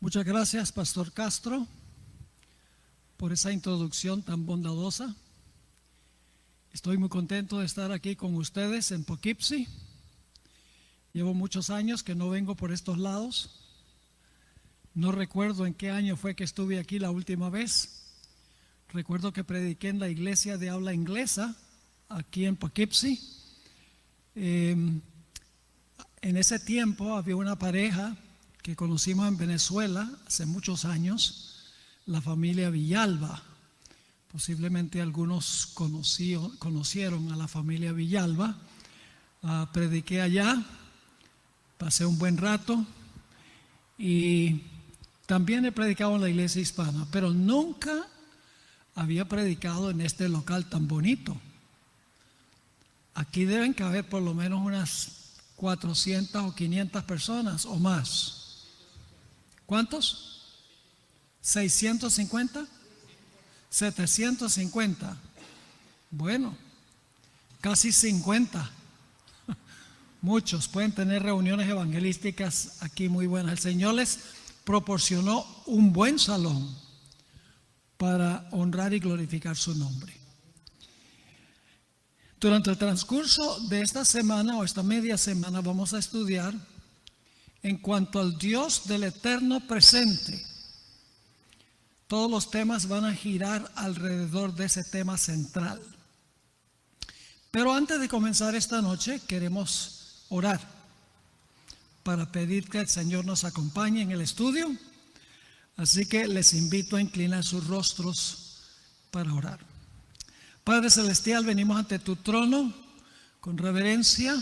Muchas gracias, Pastor Castro, por esa introducción tan bondadosa. Estoy muy contento de estar aquí con ustedes en Poughkeepsie. Llevo muchos años que no vengo por estos lados. No recuerdo en qué año fue que estuve aquí la última vez. Recuerdo que prediqué en la iglesia de habla inglesa aquí en Poughkeepsie. En ese tiempo había una pareja que conocimos en Venezuela hace muchos años, la familia Villalba. Posiblemente algunos conocieron a la familia Villalba. Prediqué allá, pasé un buen rato y también he predicado en la iglesia hispana, pero nunca había predicado en este local tan bonito. Aquí deben caber por lo menos unas 400 o 500 personas o más. ¿Cuántos? ¿650? 750. Bueno, casi 50. Muchos pueden tener reuniones evangelísticas aquí muy buenas. El Señor les proporcionó un buen salón para honrar y glorificar su nombre. Durante el transcurso de esta semana o esta media semana vamos a estudiar en cuanto al Dios del eterno presente. Todos los temas van a girar alrededor de ese tema central. Pero antes de comenzar esta noche queremos orar para pedir que el Señor nos acompañe en el estudio. Así que les invito a inclinar sus rostros para orar. Padre Celestial, venimos ante tu trono con reverencia,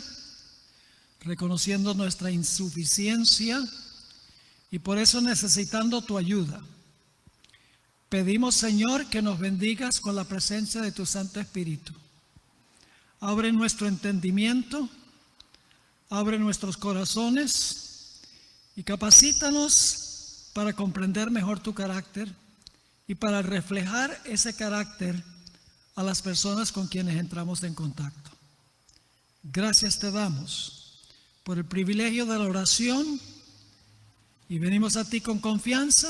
reconociendo nuestra insuficiencia y por eso necesitando tu ayuda. Pedimos, Señor, que nos bendigas con la presencia de tu Santo Espíritu. Abre nuestro entendimiento, abre nuestros corazones y capacítanos para comprender mejor tu carácter y para reflejar ese carácter a las personas con quienes entramos en contacto. Gracias te damos por el privilegio de la oración y venimos a ti con confianza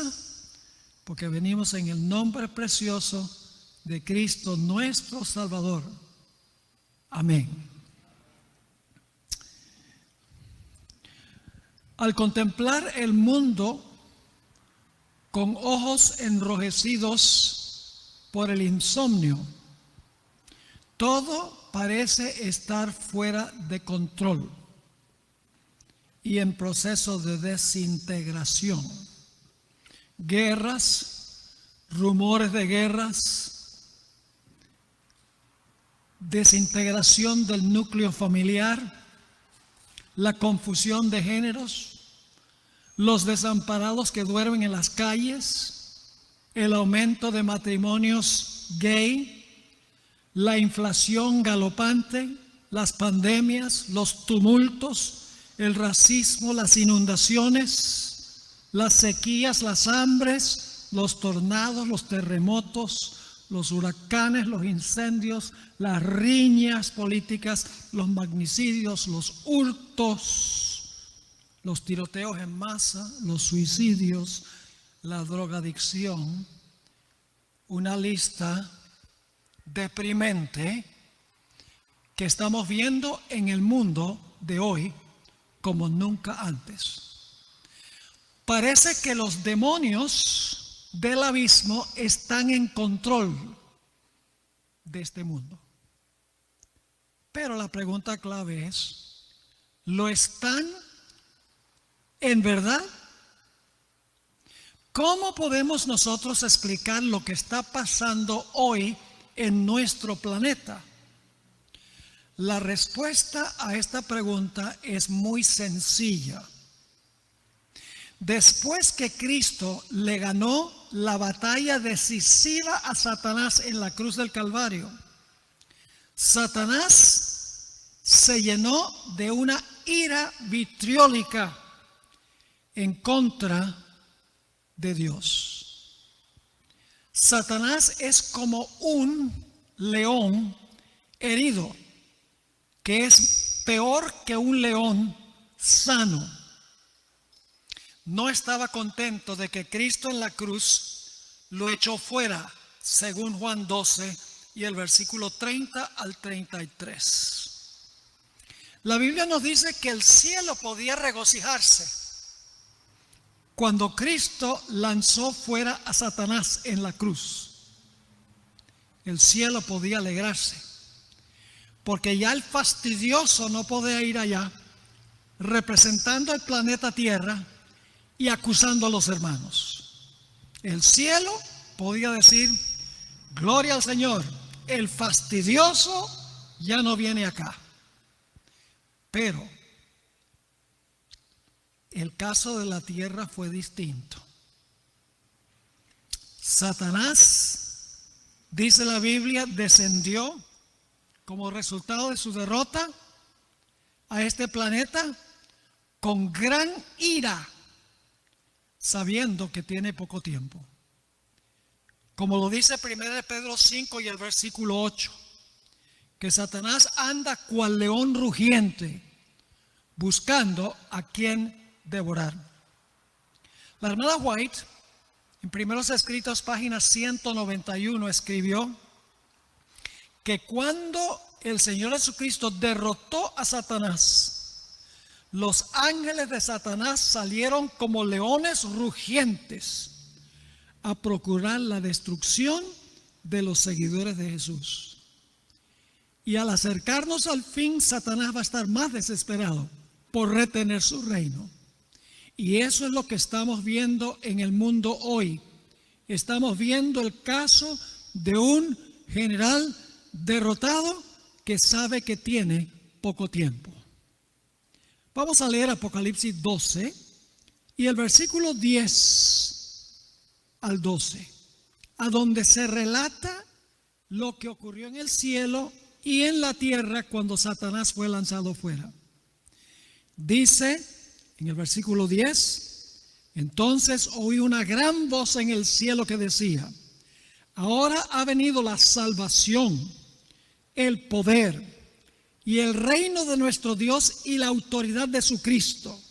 porque venimos en el nombre precioso de Cristo nuestro Salvador. Amén. Al contemplar el mundo con ojos enrojecidos por el insomnio, todo parece estar fuera de control y en proceso de desintegración. Guerras, rumores de guerras, desintegración del núcleo familiar, la confusión de géneros, los desamparados que duermen en las calles, el aumento de matrimonios gay, la inflación galopante, las pandemias, los tumultos, el racismo, las inundaciones, las sequías, las hambres, los tornados, los terremotos, los huracanes, los incendios, las riñas políticas, los magnicidios, los hurtos, los tiroteos en masa, los suicidios, la drogadicción. Una lista deprimente que estamos viendo en el mundo de hoy como nunca antes. Parece que los demonios del abismo están en control de este mundo. Pero la pregunta clave es, ¿lo están en verdad? ¿Cómo podemos nosotros explicar lo que está pasando hoy en nuestro planeta? La respuesta a esta pregunta es muy sencilla. Después que Cristo le ganó la batalla decisiva a Satanás en la cruz del Calvario, Satanás se llenó de una ira vitriólica en contra de Dios. Satanás es como un león herido, que es peor que un león sano. No estaba contento de que Cristo en la cruz lo echó fuera, según Juan 12 y el versículo 30 al 33. La Biblia nos dice que el cielo podía regocijarse cuando Cristo lanzó fuera a Satanás en la cruz. El cielo podía alegrarse, porque ya el fastidioso no podía ir allá representando el planeta Tierra y acusando a los hermanos. El cielo podía decir: gloria al Señor, el fastidioso ya no viene acá. Pero el caso de la tierra fue distinto. Satanás, dice la Biblia, descendió como resultado de su derrota a este planeta con gran ira, sabiendo que tiene poco tiempo. Como lo dice 1 Pedro 5 y el versículo 8, que Satanás anda cual león rugiente, buscando a quien devorar. La hermana White, en Primeros Escritos, página 191, escribió que cuando el Señor Jesucristo derrotó a Satanás, los ángeles de Satanás salieron como leones rugientes a procurar la destrucción de los seguidores de Jesús. Y al acercarnos al fin, Satanás va a estar más desesperado por retener su reino. Y eso es lo que estamos viendo en el mundo hoy. Estamos viendo el caso de un general derrotado que sabe que tiene poco tiempo. Vamos a leer Apocalipsis 12 y el versículo 10 al 12, a donde se relata lo que ocurrió en el cielo y en la tierra cuando Satanás fue lanzado fuera. Dice en el versículo 10: entonces oí una gran voz en el cielo que decía: ahora ha venido la salvación, el poder y el reino de nuestro Dios y la autoridad de su Cristo,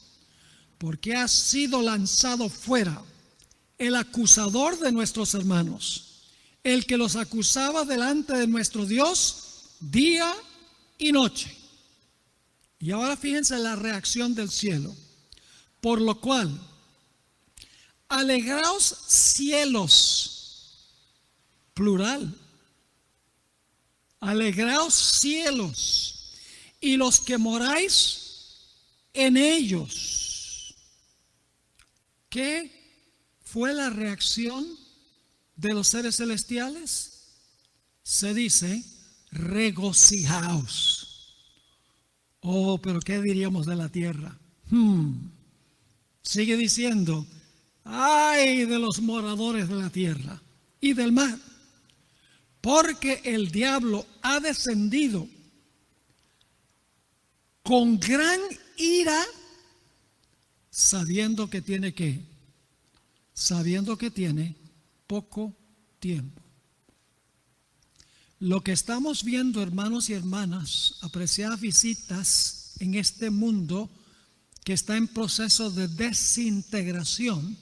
porque ha sido lanzado fuera el acusador de nuestros hermanos, el que los acusaba delante de nuestro Dios día y noche. Y ahora fíjense la reacción del cielo. Por lo cual, alegraos cielos, plural, alegraos cielos, y los que moráis en ellos. ¿Qué fue la reacción de los seres celestiales? Se dice: regocijaos. Oh, pero ¿qué diríamos de la tierra? Sigue diciendo: ay de los moradores de la tierra y del mar, porque el diablo ha descendido con gran ira, sabiendo que tiene ¿qué? Sabiendo que tiene poco tiempo. Lo que estamos viendo, hermanos y hermanas, apreciadas visitas, en este mundo que está en proceso de desintegración,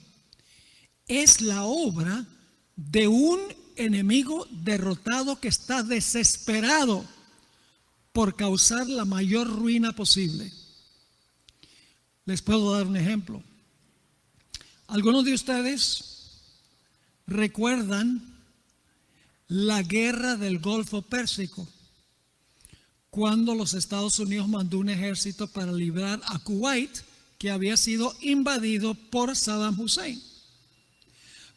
es la obra de un enemigo derrotado que está desesperado por causar la mayor ruina posible. Les puedo dar un ejemplo. Algunos de ustedes recuerdan la guerra del Golfo Pérsico, cuando los Estados Unidos mandó un ejército para librar a Kuwait, que había sido invadido por Saddam Hussein.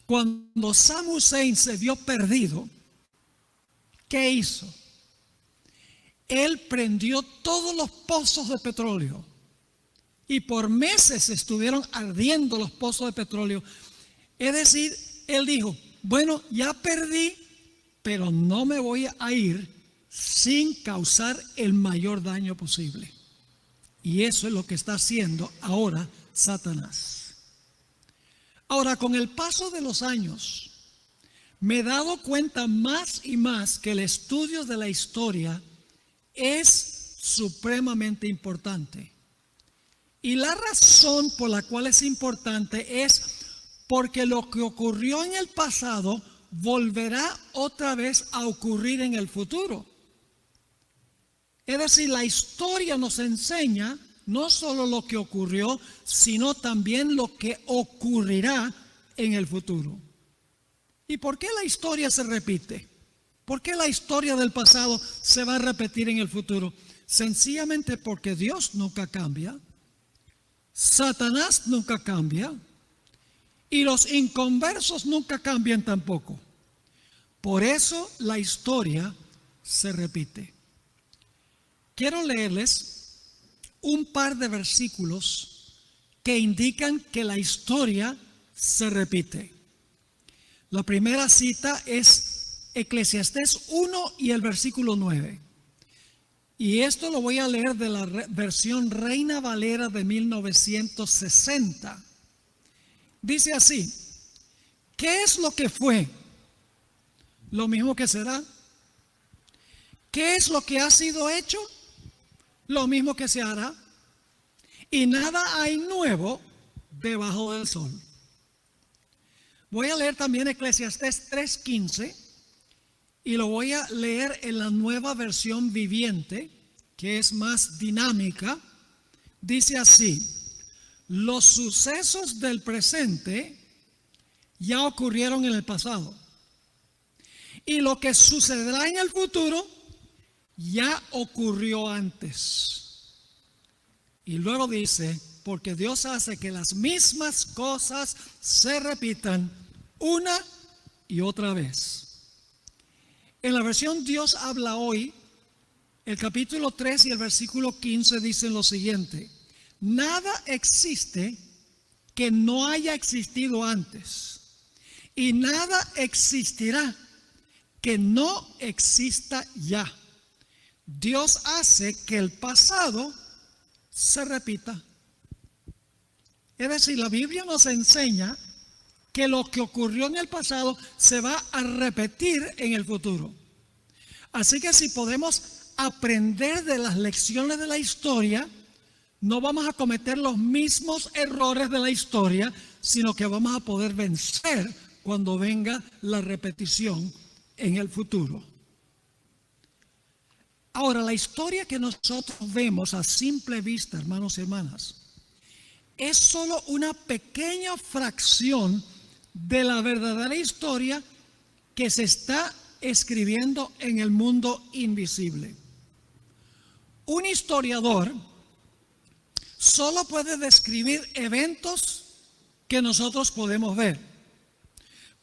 Cuando Saddam Hussein se vio perdido, ¿qué hizo? Él prendió todos los pozos de petróleo y por meses estuvieron ardiendo los pozos de petróleo. Es decir, él dijo: bueno, ya perdí, pero no me voy a ir sin causar el mayor daño posible. Y eso es lo que está haciendo ahora Satanás. Ahora, con el paso de los años, me he dado cuenta más y más que el estudio de la historia es supremamente importante. Y la razón por la cual es importante es porque lo que ocurrió en el pasado volverá otra vez a ocurrir en el futuro. Es decir, la historia nos enseña no solo lo que ocurrió, sino también lo que ocurrirá en el futuro. ¿Y por qué la historia se repite? ¿Por qué la historia del pasado se va a repetir en el futuro? Sencillamente porque Dios nunca cambia, Satanás nunca cambia y los inconversos nunca cambian tampoco. Por eso la historia se repite. Quiero leerles un par de versículos que indican que la historia se repite. La primera cita es Eclesiastés 1 y el versículo 9. Y esto lo voy a leer de la versión Reina Valera de 1960. Dice así: ¿qué es lo que fue? Lo mismo que será. ¿Qué es lo que ha sido hecho? Lo mismo que se hará. Y nada hay nuevo debajo del sol. Voy a leer también Eclesiastés 3:15 y lo voy a leer en la nueva versión viviente, que es más dinámica. Dice así: los sucesos del presente ya ocurrieron en el pasado, y lo que sucederá en el futuro ya ocurrió antes. Y luego dice: porque Dios hace que las mismas cosas se repitan una y otra vez. En la versión Dios habla hoy, el capítulo 3 y el versículo 15 dicen lo siguiente: nada existe que no haya existido antes, y nada existirá que no exista ya. Dios hace que el pasado se repita. Es decir, la Biblia nos enseña que lo que ocurrió en el pasado se va a repetir en el futuro. Así que si podemos aprender de las lecciones de la historia, no vamos a cometer los mismos errores de la historia, sino que vamos a poder vencer cuando venga la repetición en el futuro. Ahora, la historia que nosotros vemos a simple vista, hermanos y hermanas, es solo una pequeña fracción de la verdadera historia que se está escribiendo en el mundo invisible. Un historiador solo puede describir eventos que nosotros podemos ver.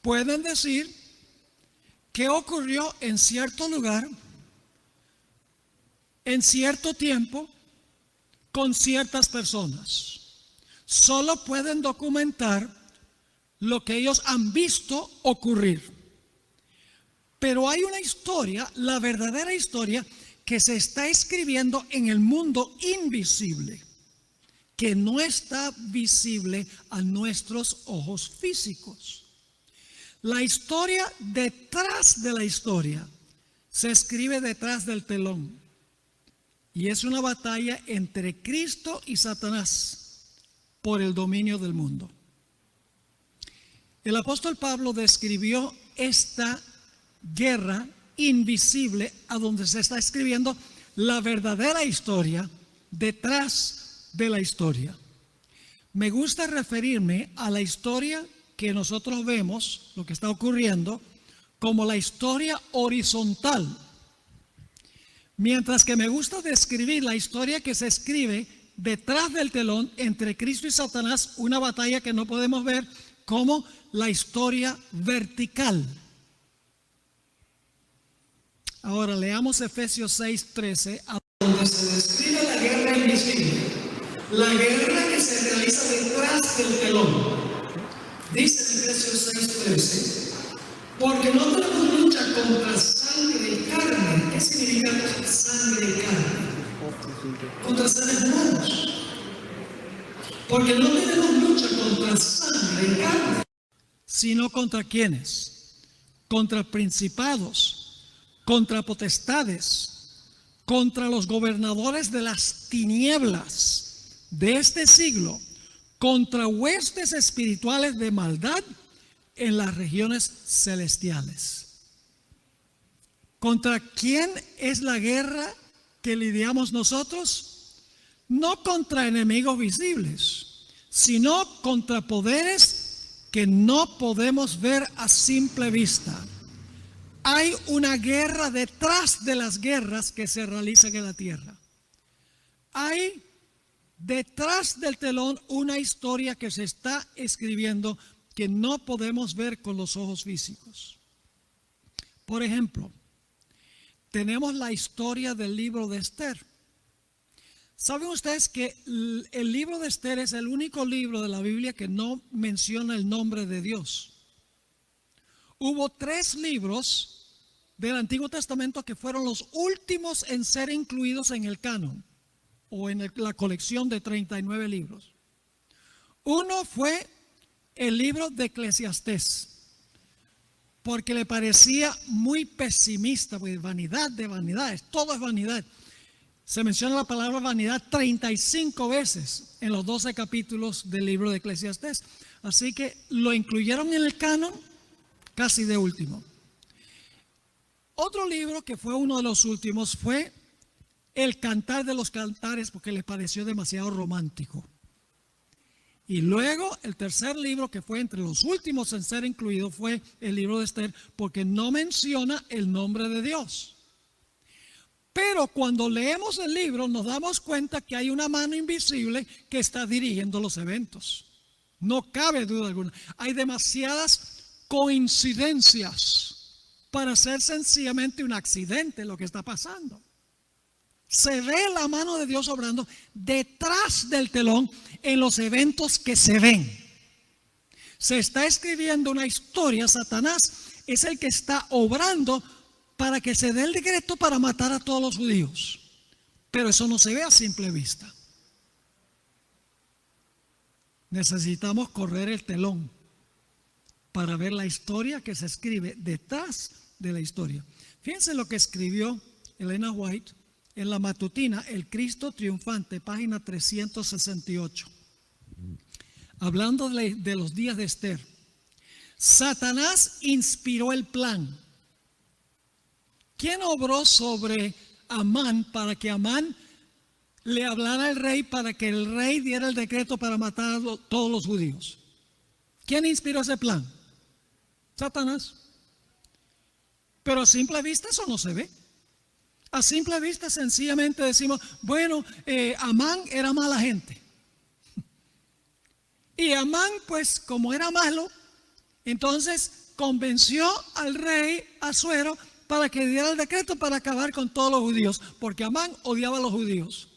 Pueden decir qué ocurrió en cierto lugar, en cierto tiempo, con ciertas personas. Solo pueden documentar lo que ellos han visto ocurrir. Pero hay una historia, la verdadera historia, que se está escribiendo en el mundo invisible, que no está visible a nuestros ojos físicos. La historia detrás de la historia se escribe detrás del telón. Y es una batalla entre Cristo y Satanás por el dominio del mundo. El apóstol Pablo describió esta guerra invisible a donde se está escribiendo la verdadera historia detrás de la historia. Me gusta referirme a la historia que nosotros vemos, lo que está ocurriendo, como la historia horizontal. Mientras que me gusta describir la historia que se escribe detrás del telón entre Cristo y Satanás, una batalla que no podemos ver, como la historia vertical. Ahora leamos Efesios 6:13, a donde se describe la guerra invisible, la guerra que se realiza detrás del telón. Dice en Efesios 6:13, porque no tenemos lucha contra sangre y carne. ¿Qué significa sangre y carne? Contra seres humanos. Porque no tenemos lucha contra sangre y carne, sino contra quienes, contra principados, contra potestades, contra los gobernadores de las tinieblas de este siglo, contra huestes espirituales de maldad en las regiones celestiales. ¿Contra quién es la guerra que lidiamos nosotros? No contra enemigos visibles, sino contra poderes que no podemos ver a simple vista. Hay una guerra detrás de las guerras que se realizan en la tierra. Hay detrás del telón una historia que se está escribiendo que no podemos ver con los ojos físicos. Por ejemplo, tenemos la historia del libro de Esther. ¿Saben ustedes que el libro de Esther es el único libro de la Biblia que no menciona el nombre de Dios? Hubo 3 libros del Antiguo Testamento que fueron los últimos en ser incluidos en el canon o en la colección de 39 libros. Uno fue el libro de Eclesiastés, porque le parecía muy pesimista, pues vanidad de vanidades, todo es vanidad. Se menciona la palabra vanidad 35 veces en los 12 capítulos del libro de Eclesiastés. Así que lo incluyeron en el canon casi de último. Otro libro que fue uno de los últimos fue El Cantar de los Cantares, porque le pareció demasiado romántico. Y luego el tercer libro, que fue entre los últimos en ser incluido, fue el libro de Esther, porque no menciona el nombre de Dios. Pero cuando leemos el libro nos damos cuenta que hay una mano invisible que está dirigiendo los eventos. No cabe duda alguna. Hay demasiadas coincidencias para ser sencillamente un accidente lo que está pasando. Se ve la mano de Dios obrando detrás del telón en los eventos que se ven. Se está escribiendo una historia. Satanás es el que está obrando para que se dé el decreto para matar a todos los judíos. Pero eso no se ve a simple vista. Necesitamos correr el telón para ver la historia que se escribe detrás de la historia. Fíjense lo que escribió Elena White en la matutina El Cristo Triunfante, página 368. Hablando de los días de Esther. Satanás inspiró el plan. ¿Quién obró sobre Amán para que Amán le hablara al rey para que el rey diera el decreto para matar a todos los judíos? ¿Quién inspiró ese plan? Satanás. Pero a simple vista eso no se ve. A simple vista sencillamente decimos, bueno, Amán era mala gente. Y Amán, pues como era malo, entonces convenció al rey Asuero para que diera el decreto para acabar con todos los judíos, porque Amán odiaba a los judíos.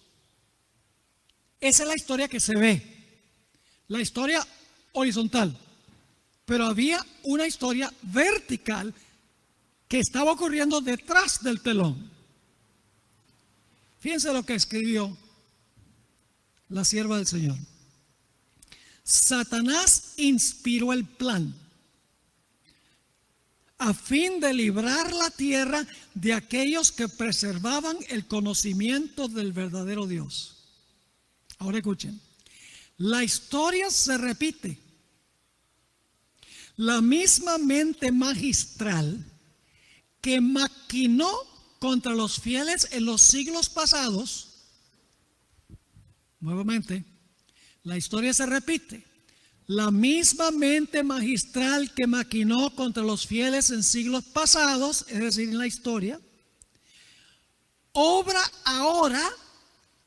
Esa es la historia que se ve, la historia horizontal. Pero había una historia vertical que estaba ocurriendo detrás del telón. Fíjense lo que escribió la sierva del Señor. Satanás inspiró el plan a fin de librar la tierra de aquellos que preservaban el conocimiento del verdadero Dios. Ahora escuchen, la historia se repite. La misma mente magistral que maquinó contra los fieles en los siglos pasados, nuevamente, la historia se repite. La misma mente magistral que maquinó contra los fieles en siglos pasados, es decir, en la historia, obra ahora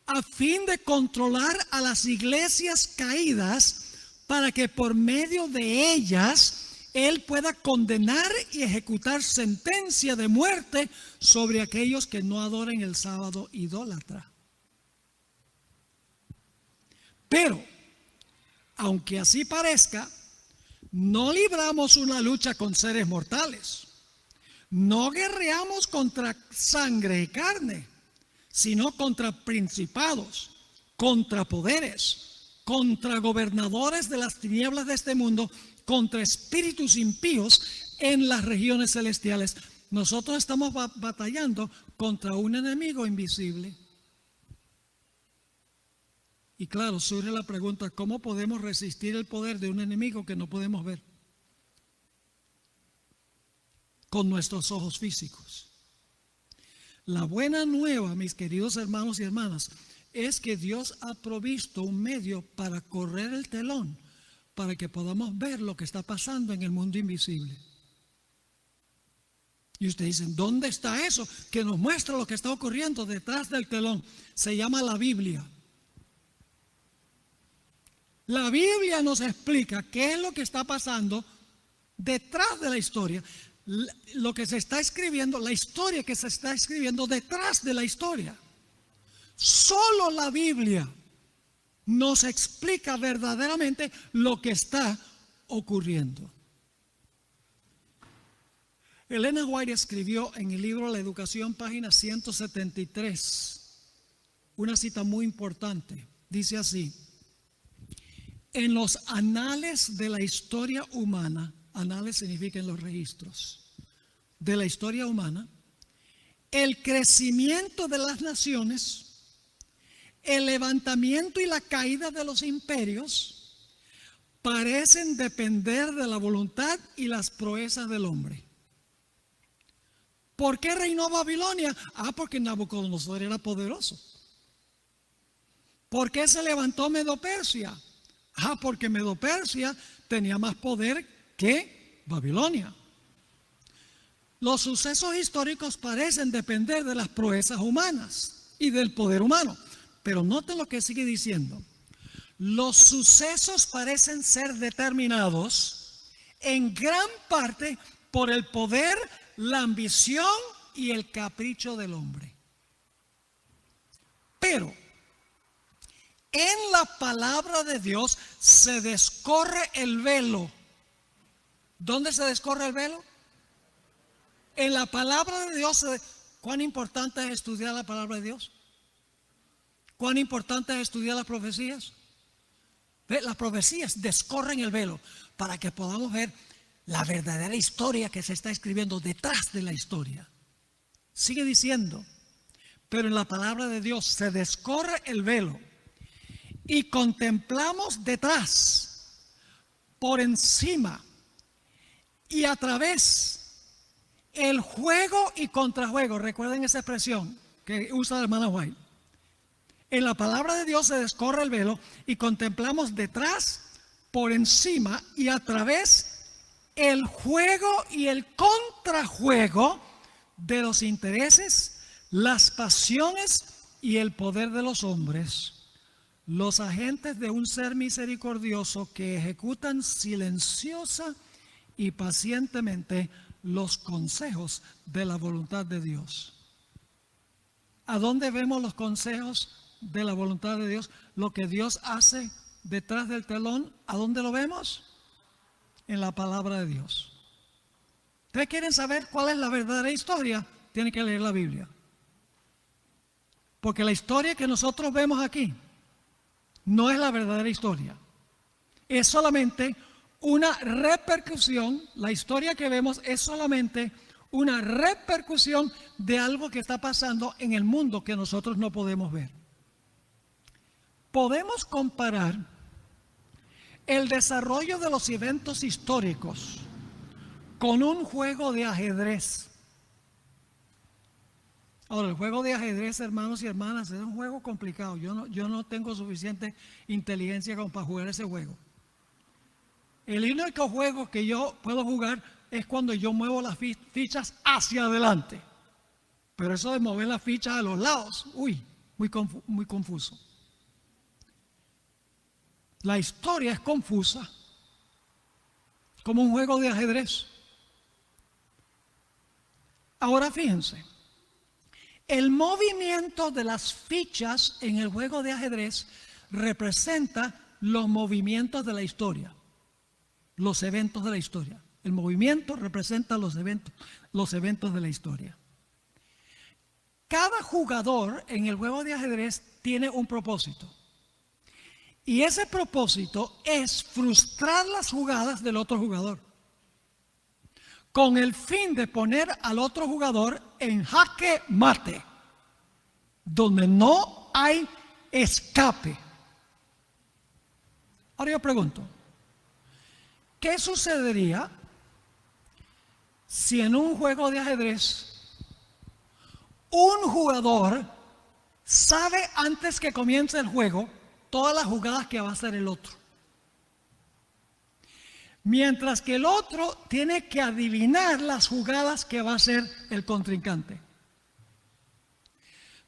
a fin de controlar a las iglesias caídas para que por medio de ellas Él pueda condenar y ejecutar sentencia de muerte sobre aquellos que no adoren el sábado idólatra. Pero, aunque así parezca, no libramos una lucha con seres mortales. No guerreamos contra sangre y carne, sino contra principados, contra poderes, contra gobernadores de las tinieblas de este mundo, contra espíritus impíos en las regiones celestiales. Nosotros estamos batallando contra un enemigo invisible. Y claro, surge la pregunta, ¿cómo podemos resistir el poder de un enemigo que no podemos ver con nuestros ojos físicos? La buena nueva, mis queridos hermanos y hermanas, es que Dios ha provisto un medio para correr el telón, para que podamos ver lo que está pasando en el mundo invisible. Y ustedes dicen, ¿dónde está eso que nos muestra lo que está ocurriendo detrás del telón? Se llama la Biblia. La Biblia nos explica qué es lo que está pasando detrás de la historia. Lo que se está escribiendo, la historia que se está escribiendo detrás de la historia. Solo la Biblia nos explica verdaderamente lo que está ocurriendo. Elena White escribió en el libro La Educación, página 173, una cita muy importante. Dice así: en los anales de la historia humana, anales significan los registros de la historia humana, el crecimiento de las naciones, el levantamiento y la caída de los imperios parecen depender de la voluntad y las proezas del hombre. ¿Por qué reinó Babilonia? Porque Nabucodonosor era poderoso. ¿Por qué se levantó Medo-Persia? Porque Medo-Persia tenía más poder que Babilonia. Los sucesos históricos parecen depender de las proezas humanas y del poder humano. Pero noten lo que sigue diciendo. Los sucesos parecen ser determinados en gran parte por el poder, la ambición y el capricho del hombre. Pero en la palabra de Dios se descorre el velo. ¿Dónde se descorre el velo? En la palabra de Dios. ¿Cuán importante es estudiar la palabra de Dios? ¿Cuán importante es estudiar las profecías? Las profecías descorren el velo para que podamos ver la verdadera historia que se está escribiendo detrás de la historia. Sigue diciendo, pero en la palabra de Dios se descorre el velo y contemplamos detrás, por encima y a través el juego y contrajuego. Recuerden esa expresión que usa la hermana White. En la palabra de Dios se descorre el velo y contemplamos detrás, por encima y a través el juego y el contrajuego de los intereses, las pasiones y el poder de los hombres, los agentes de un ser misericordioso que ejecutan silenciosa y pacientemente los consejos de la voluntad de Dios. ¿A dónde vemos los consejos de la voluntad de Dios? Lo que Dios hace detrás del telón, ¿a dónde lo vemos? En la palabra de Dios. ¿Ustedes quieren saber cuál es la verdadera historia? Tienen que leer la Biblia. Porque la historia que nosotros vemos aquí no es la verdadera historia. Es solamente una repercusión. La historia que vemos es solamente una repercusión de algo que está pasando en el mundo que nosotros no podemos ver. Podemos comparar el desarrollo de los eventos históricos con un juego de ajedrez. Ahora, el juego de ajedrez, hermanos y hermanas, es un juego complicado. Yo no tengo suficiente inteligencia como para jugar ese juego. El único juego que yo puedo jugar es cuando yo muevo las fichas hacia adelante. Pero eso de mover las fichas a los lados, muy confuso. La historia es confusa, como un juego de ajedrez. Ahora fíjense, el movimiento de las fichas en el juego de ajedrez representa los movimientos de la historia, los eventos de la historia. El movimiento representa los eventos de la historia. Cada jugador en el juego de ajedrez tiene un propósito. Y ese propósito es frustrar las jugadas del otro jugador, con el fin de poner al otro jugador en jaque mate, donde no hay escape. Ahora yo pregunto, ¿qué sucedería si en un juego de ajedrez un jugador sabe antes que comience el juego todas las jugadas que va a hacer el otro, mientras que el otro tiene que adivinar las jugadas que va a hacer el contrincante?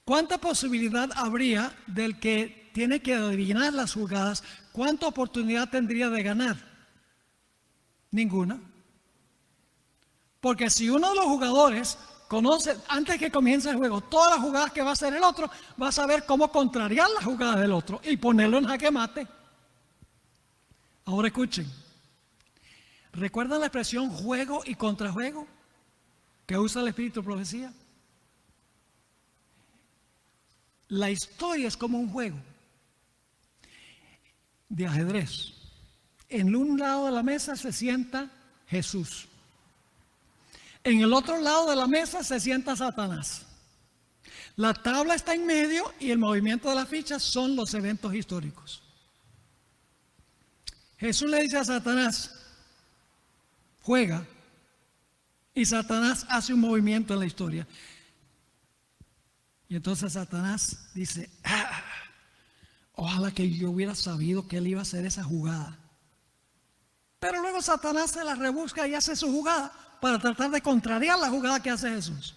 ¿Cuánta posibilidad habría del que tiene que adivinar las jugadas? ¿Cuánta oportunidad tendría de ganar? Ninguna. Porque si uno de los jugadores conoce antes que comience el juego todas las jugadas que va a hacer el otro, va a saber cómo contrariar las jugadas del otro y ponerlo en jaque mate. Ahora escuchen. ¿Recuerdan la expresión juego y contrajuego que usa el Espíritu de Profecía? La historia es como un juego de ajedrez. En un lado de la mesa se sienta Jesús. En el otro lado de la mesa se sienta Satanás. La tabla está en medio y el movimiento de las fichas son los eventos históricos. Jesús le dice a Satanás, juega, y Satanás hace un movimiento en la historia. Y entonces Satanás dice, ojalá que yo hubiera sabido que él iba a hacer esa jugada. Pero luego Satanás se la rebusca y hace su jugada para tratar de contrariar la jugada que hace Jesús.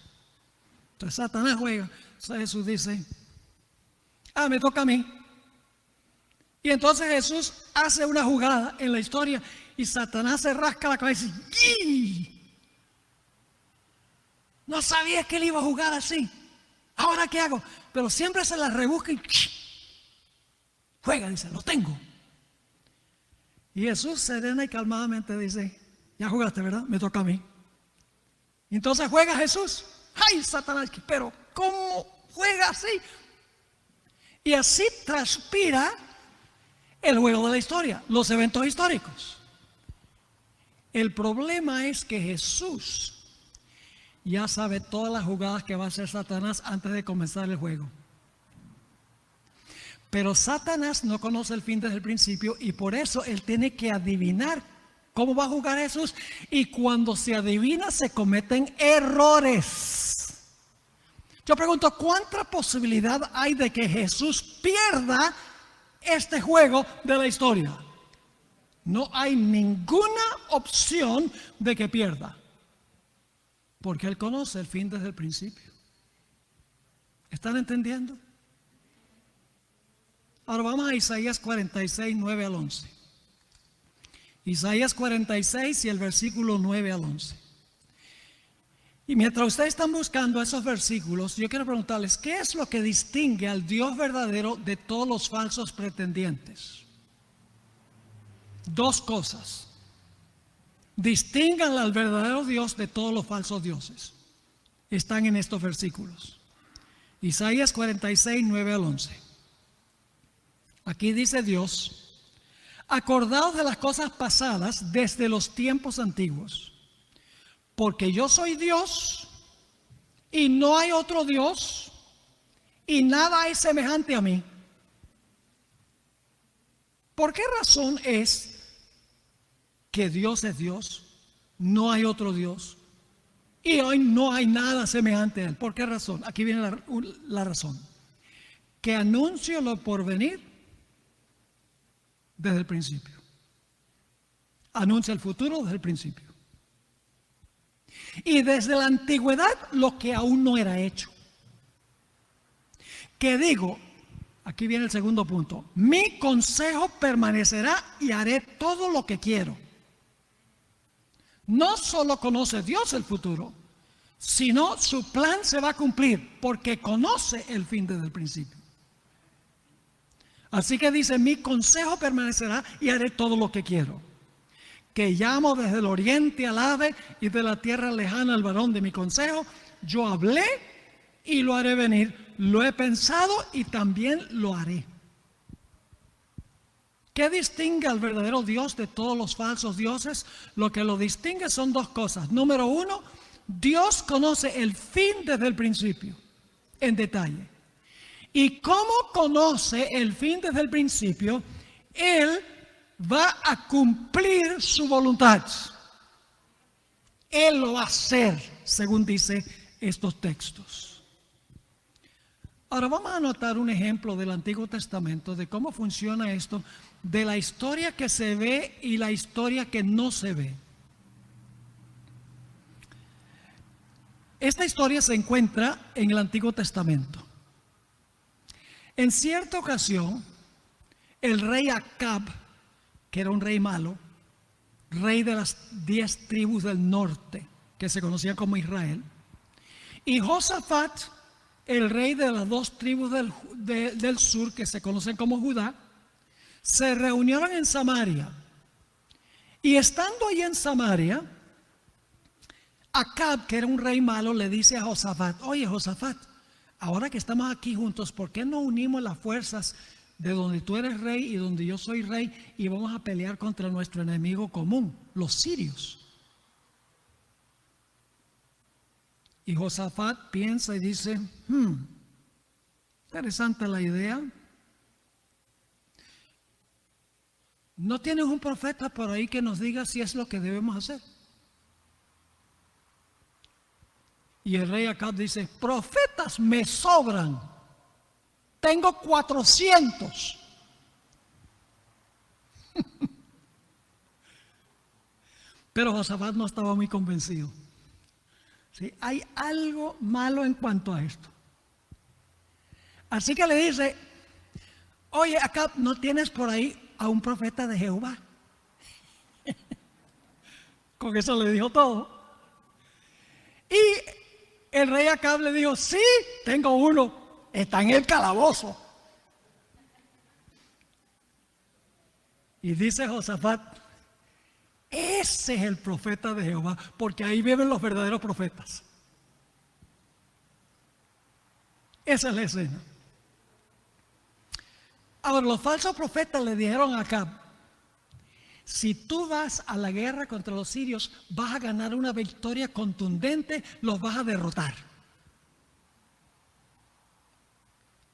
Entonces Satanás juega. Entonces Jesús dice, me toca a mí. Y entonces Jesús hace una jugada en la historia y Satanás se rasca la cabeza y ¡y! No sabía que él iba a jugar así. ¿Ahora qué hago? Pero siempre se la rebusca y juega, dice, lo tengo. Y Jesús serena y calmadamente dice, ya jugaste, ¿verdad? Me toca a mí. Y entonces juega Jesús. ¡Ay, Satanás! Pero ¿cómo juega así? Y así transpira el juego de la historia, los eventos históricos. El problema es que Jesús ya sabe todas las jugadas que va a hacer Satanás antes de comenzar el juego. Pero Satanás no conoce el fin desde el principio y por eso él tiene que adivinar cómo va a jugar Jesús. Y cuando se adivina se cometen errores. Yo pregunto, ¿cuánta posibilidad hay de que Jesús pierda este juego de la historia? No hay ninguna opción de que pierda. Porque él conoce el fin desde el principio. ¿Están entendiendo? Ahora vamos a Isaías 46, 9 al 11. Isaías 46 y el versículo 9 al 11. Y mientras ustedes están buscando esos versículos, yo quiero preguntarles, ¿qué es lo que distingue al Dios verdadero de todos los falsos pretendientes? Dos cosas. Distingan al verdadero Dios de todos los falsos dioses. Están en estos versículos. Isaías 46, 9 al 11. Aquí dice Dios, acordaos de las cosas pasadas desde los tiempos antiguos, porque yo soy Dios y no hay otro Dios y nada es semejante a mí. ¿Por qué razón es que Dios es Dios, no hay otro Dios y hoy no hay nada semejante a Él? ¿Por qué razón? Aquí viene la razón. Que anuncio lo por venir desde el principio. Anuncia el futuro desde el principio. Y desde la antigüedad lo que aún no era hecho. Que digo, aquí viene el segundo punto, mi consejo permanecerá y haré todo lo que quiero. No solo conoce Dios el futuro, sino su plan se va a cumplir porque conoce el fin desde el principio. Así que dice, mi consejo permanecerá y haré todo lo que quiero. Que llamo desde el oriente al ave y de la tierra lejana al varón de mi consejo. Yo hablé y lo haré venir. Lo he pensado y también lo haré. ¿Qué distingue al verdadero Dios de todos los falsos dioses? Lo que lo distingue son dos cosas. Número uno, Dios conoce el fin desde el principio, en detalle. Y como conoce el fin desde el principio, Él va a cumplir su voluntad. Él lo va a hacer, según dice estos textos. Ahora vamos a notar un ejemplo del Antiguo Testamento de cómo funciona esto, de la historia que se ve y la historia que no se ve. Esta historia se encuentra en el Antiguo Testamento. En cierta ocasión, el rey Acab, que era un rey malo, rey de las 10 tribus del norte, que se conocían como Israel, y Josafat, el rey de las 2 tribus del sur, que se conocen como Judá, se reunieron en Samaria. Y estando ahí en Samaria, Acab, que era un rey malo, le dice a Josafat: oye, Josafat, ahora que estamos aquí juntos, ¿por qué no unimos las fuerzas de donde tú eres rey y donde yo soy rey y vamos a pelear contra nuestro enemigo común, los sirios? Y Josafat piensa y dice: interesante la idea. ¿No tienes un profeta por ahí que nos diga si es lo que debemos hacer? Y el rey Acab dice: profetas me sobran, tengo 400. Pero Josafat no estaba muy convencido. ¿Sí? Hay algo malo en cuanto a esto. Así que le dice: oye, Acab, ¿no tienes por ahí a un profeta de Jehová? Con eso le dijo todo. Y el rey Acab le dijo: sí, tengo uno, está en el calabozo. Y dice Josafat: ese es el profeta de Jehová, porque ahí viven los verdaderos profetas. Esa es la escena. Ahora, los falsos profetas le dijeron a Acab: si tú vas a la guerra contra los sirios, vas a ganar una victoria contundente, los vas a derrotar.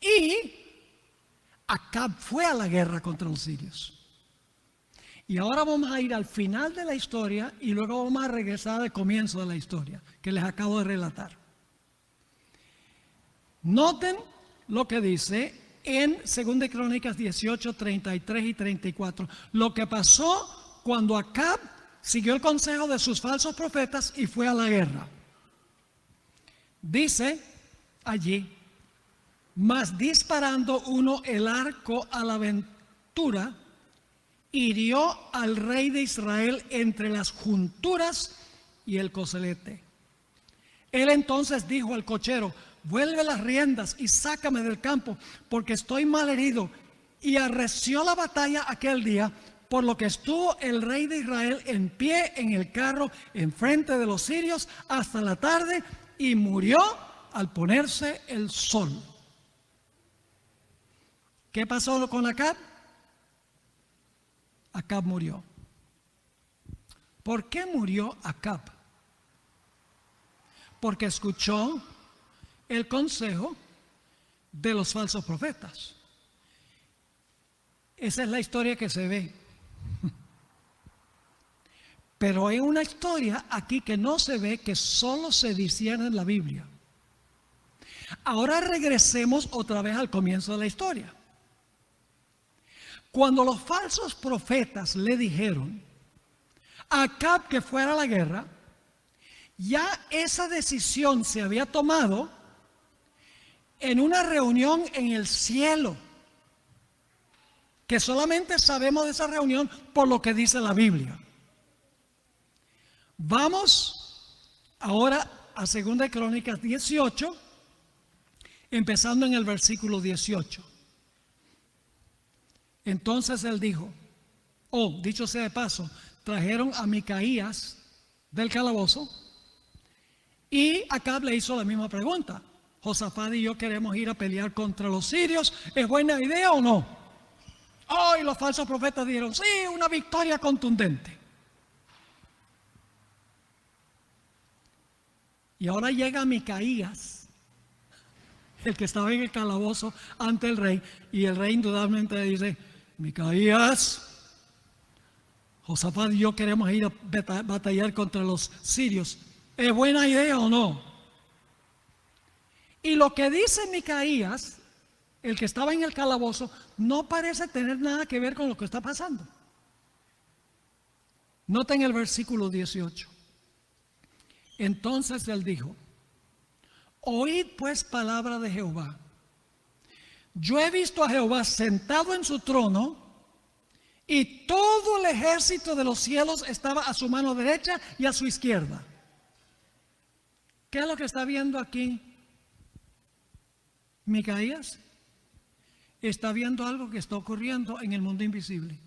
Y Acab fue a la guerra contra los sirios. Y ahora vamos a ir al final de la historia y luego vamos a regresar al comienzo de la historia que les acabo de relatar. Noten lo que dice en 2 Crónicas 18, 33 y 34. Lo que pasó cuando Acab siguió el consejo de sus falsos profetas y fue a la guerra. Dice allí: mas disparando uno el arco a la aventura, hirió al rey de Israel entre las junturas y el coselete. Él entonces dijo al cochero: vuelve las riendas y sácame del campo, porque estoy mal herido. Y arreció la batalla aquel día, por lo que estuvo el rey de Israel en pie en el carro enfrente de los sirios hasta la tarde, y murió al ponerse el sol. ¿Qué pasó con Acab? Acab murió. ¿Por qué murió Acab? Porque escuchó el consejo de los falsos profetas. Esa es la historia que se ve. Pero hay una historia aquí que no se ve, que solo se discierne en la Biblia. Ahora regresemos otra vez al comienzo de la historia. Cuando los falsos profetas le dijeron a Acab que fuera a la guerra, ya esa decisión se había tomado en una reunión en el cielo, que solamente sabemos de esa reunión por lo que dice la Biblia. Vamos ahora a 2 Crónicas 18, empezando en el versículo 18. Entonces él dijo, dicho sea de paso, trajeron a Micaías del calabozo, y Acab le hizo la misma pregunta: Josafat y yo queremos ir a pelear contra los sirios, ¿es buena idea o no? Oh, y los falsos profetas dijeron, sí, una victoria contundente. Y ahora llega Micaías, el que estaba en el calabozo ante el rey, y el rey indudablemente le dice, Micaías, Josafat y yo queremos ir a batallar contra los sirios. ¿Es buena idea o no? Y lo que dice Micaías, el que estaba en el calabozo, no parece tener nada que ver con lo que está pasando. Noten el versículo 18. Entonces él dijo, oíd pues palabra de Jehová. Yo he visto a Jehová sentado en su trono y todo el ejército de los cielos estaba a su mano derecha y a su izquierda. ¿Qué es lo que está viendo aquí Micaías? Está viendo algo que está ocurriendo en el mundo invisible,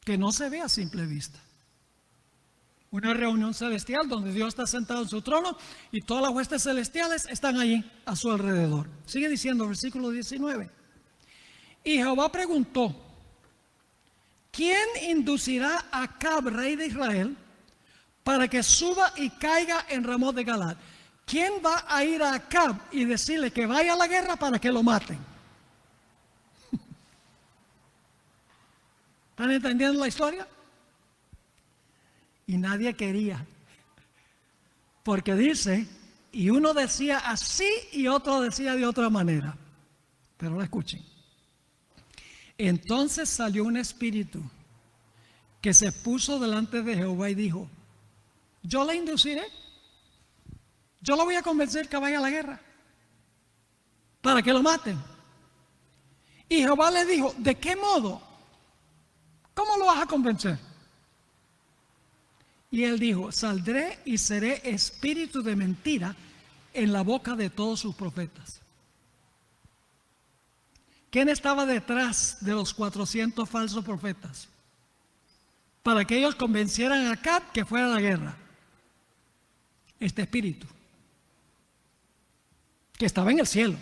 que no se ve a simple vista. Una reunión celestial donde Dios está sentado en su trono y todas las huestes celestiales están allí a su alrededor. Sigue diciendo versículo 19. Y Jehová preguntó, ¿quién inducirá a Acab, rey de Israel, para que suba y caiga en Ramot de Galad? ¿Quién va a ir a Acab y decirle que vaya a la guerra para que lo maten? ¿Están entendiendo la historia? Y nadie quería. Porque dice, y uno decía así y otro decía de otra manera. Pero lo escuchen. Entonces salió un espíritu que se puso delante de Jehová y dijo, yo le induciré. Yo lo voy a convencer que vaya a la guerra para que lo maten. Y Jehová le dijo, ¿de qué modo? ¿Cómo lo vas a convencer? Y él dijo, saldré y seré espíritu de mentira en la boca de todos sus profetas. ¿Quién estaba detrás de los 400 falsos profetas? Para que ellos convencieran a Acab que fuera a la guerra. Este espíritu que estaba en el cielo,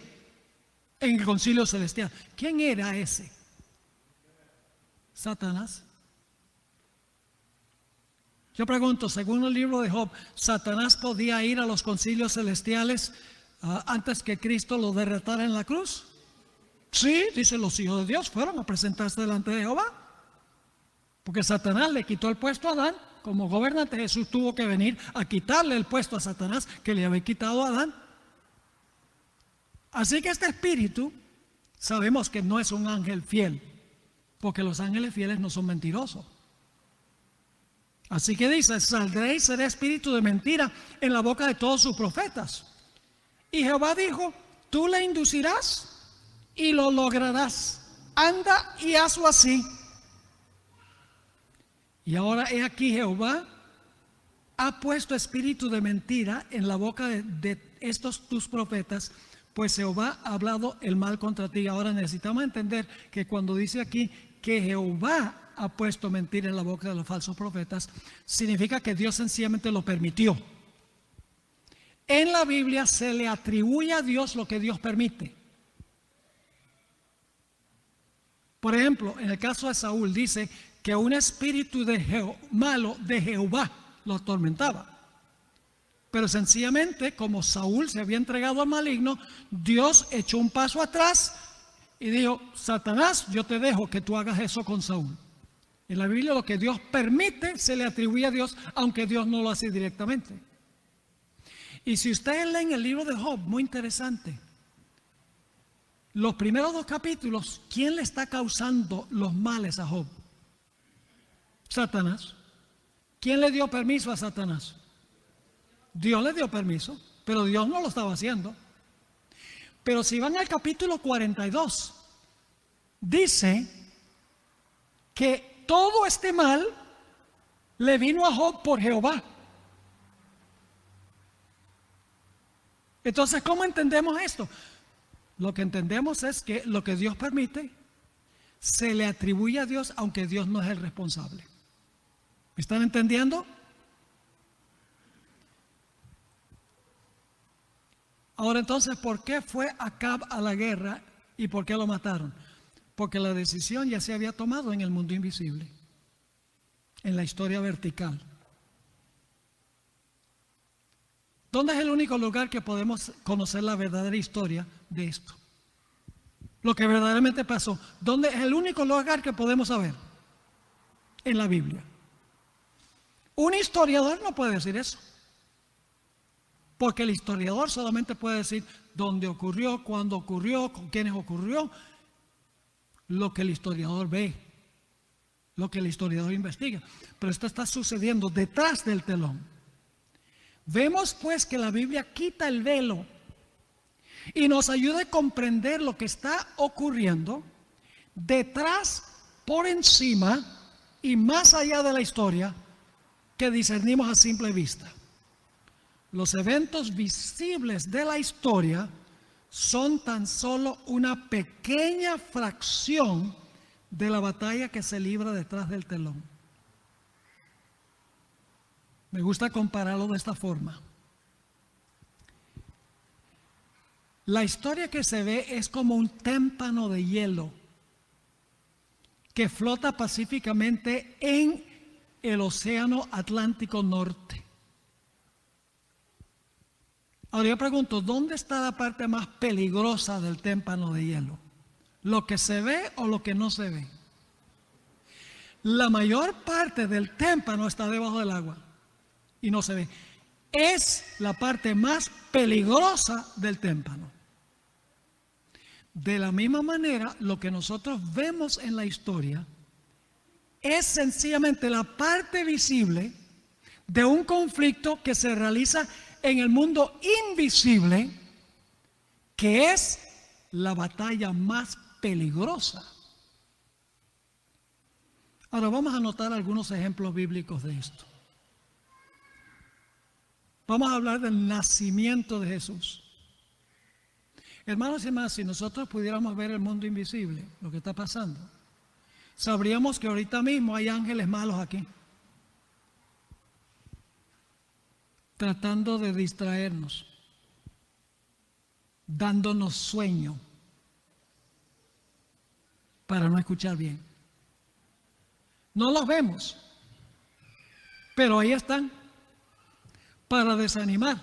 en el concilio celestial. ¿Quién era ese? Satanás. Yo pregunto, según el libro de Job, ¿Satanás podía ir a los concilios celestiales antes que Cristo lo derrotara en la cruz? Sí, dice, los hijos de Dios fueron a presentarse delante de Jehová. Porque Satanás le quitó el puesto a Adán. Como gobernante, Jesús tuvo que venir a quitarle el puesto a Satanás que le había quitado a Adán. Así que este espíritu, sabemos que no es un ángel fiel, porque los ángeles fieles no son mentirosos. Así que dice, saldré y seré espíritu de mentira en la boca de todos sus profetas. Y Jehová dijo, tú le inducirás y lo lograrás. Anda y hazlo así. Y ahora he aquí Jehová ha puesto espíritu de mentira en la boca de estos tus profetas, pues Jehová ha hablado el mal contra ti. Ahora necesitamos entender que cuando dice aquí que Jehová ha puesto mentira en la boca de los falsos profetas, significa que Dios sencillamente lo permitió. En la Biblia se le atribuye a Dios lo que Dios permite. Por ejemplo, en el caso de Saúl dice que un espíritu malo de Jehová lo atormentaba. Pero sencillamente, como Saúl se había entregado al maligno, Dios echó un paso atrás y dijo, Satanás, yo te dejo que tú hagas eso con Saúl. En la Biblia lo que Dios permite se le atribuye a Dios, aunque Dios no lo hace directamente. Y si ustedes leen el libro de Job, muy interesante, los primeros 2 capítulos, ¿quién le está causando los males a Job? Satanás. ¿Quién le dio permiso a Satanás? Dios le dio permiso, pero Dios no lo estaba haciendo. Pero si van al capítulo 42, dice que todo este mal le vino a Job por Jehová. Entonces, ¿cómo entendemos esto? Lo que entendemos es que lo que Dios permite se le atribuye a Dios, aunque Dios no es el responsable. ¿Me están entendiendo? Ahora entonces, ¿por qué fue Acab a la guerra y por qué lo mataron? porque la decisión ya se había tomado en el mundo invisible, en la historia vertical. ¿Dónde es el único lugar que podemos conocer la verdadera historia de esto? Lo que verdaderamente pasó. ¿Dónde es el único lugar que podemos saber? En la Biblia. Un historiador no puede decir eso, porque el historiador solamente puede decir dónde ocurrió, cuándo ocurrió, con quiénes ocurrió, lo que el historiador ve, lo que el historiador investiga. Pero esto está sucediendo detrás del telón. Vemos pues que la Biblia quita el velo y nos ayuda a comprender lo que está ocurriendo detrás, por encima y más allá de la historia que discernimos a simple vista. Los eventos visibles de la historia son tan solo una pequeña fracción de la batalla que se libra detrás del telón. Me gusta compararlo de esta forma. La historia que se ve es como un témpano de hielo que flota pacíficamente en el océano Atlántico Norte. Ahora yo pregunto, ¿dónde está la parte más peligrosa del témpano de hielo? ¿Lo que se ve o lo que no se ve? La mayor parte del témpano está debajo del agua y no se ve. Es la parte más peligrosa del témpano. De la misma manera, lo que nosotros vemos en la historia es sencillamente la parte visible de un conflicto que se realiza en el mundo invisible, que es la batalla más peligrosa. Ahora vamos a notar algunos ejemplos bíblicos de esto. Vamos a hablar del nacimiento de Jesús. Hermanos y hermanas, si nosotros pudiéramos ver el mundo invisible, lo que está pasando, sabríamos que ahorita mismo hay ángeles malos aquí, tratando de distraernos, dándonos sueño para no escuchar bien. No los vemos, pero ahí están, para desanimar,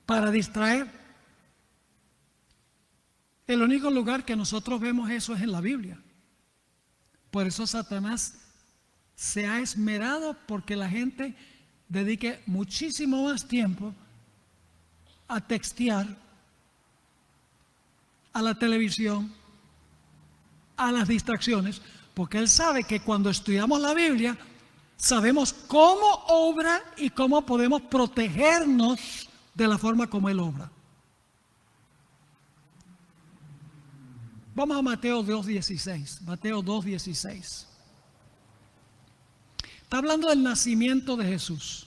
para distraer. El único lugar que nosotros vemos eso es en la Biblia. Por eso Satanás se ha esmerado porque la gente dedique muchísimo más tiempo a textear, a la televisión, a las distracciones, porque él sabe que cuando estudiamos la Biblia sabemos cómo obra y cómo podemos protegernos de la forma como él obra. Vamos a Mateo 2:16. Mateo 2:16. Está hablando del nacimiento de Jesús.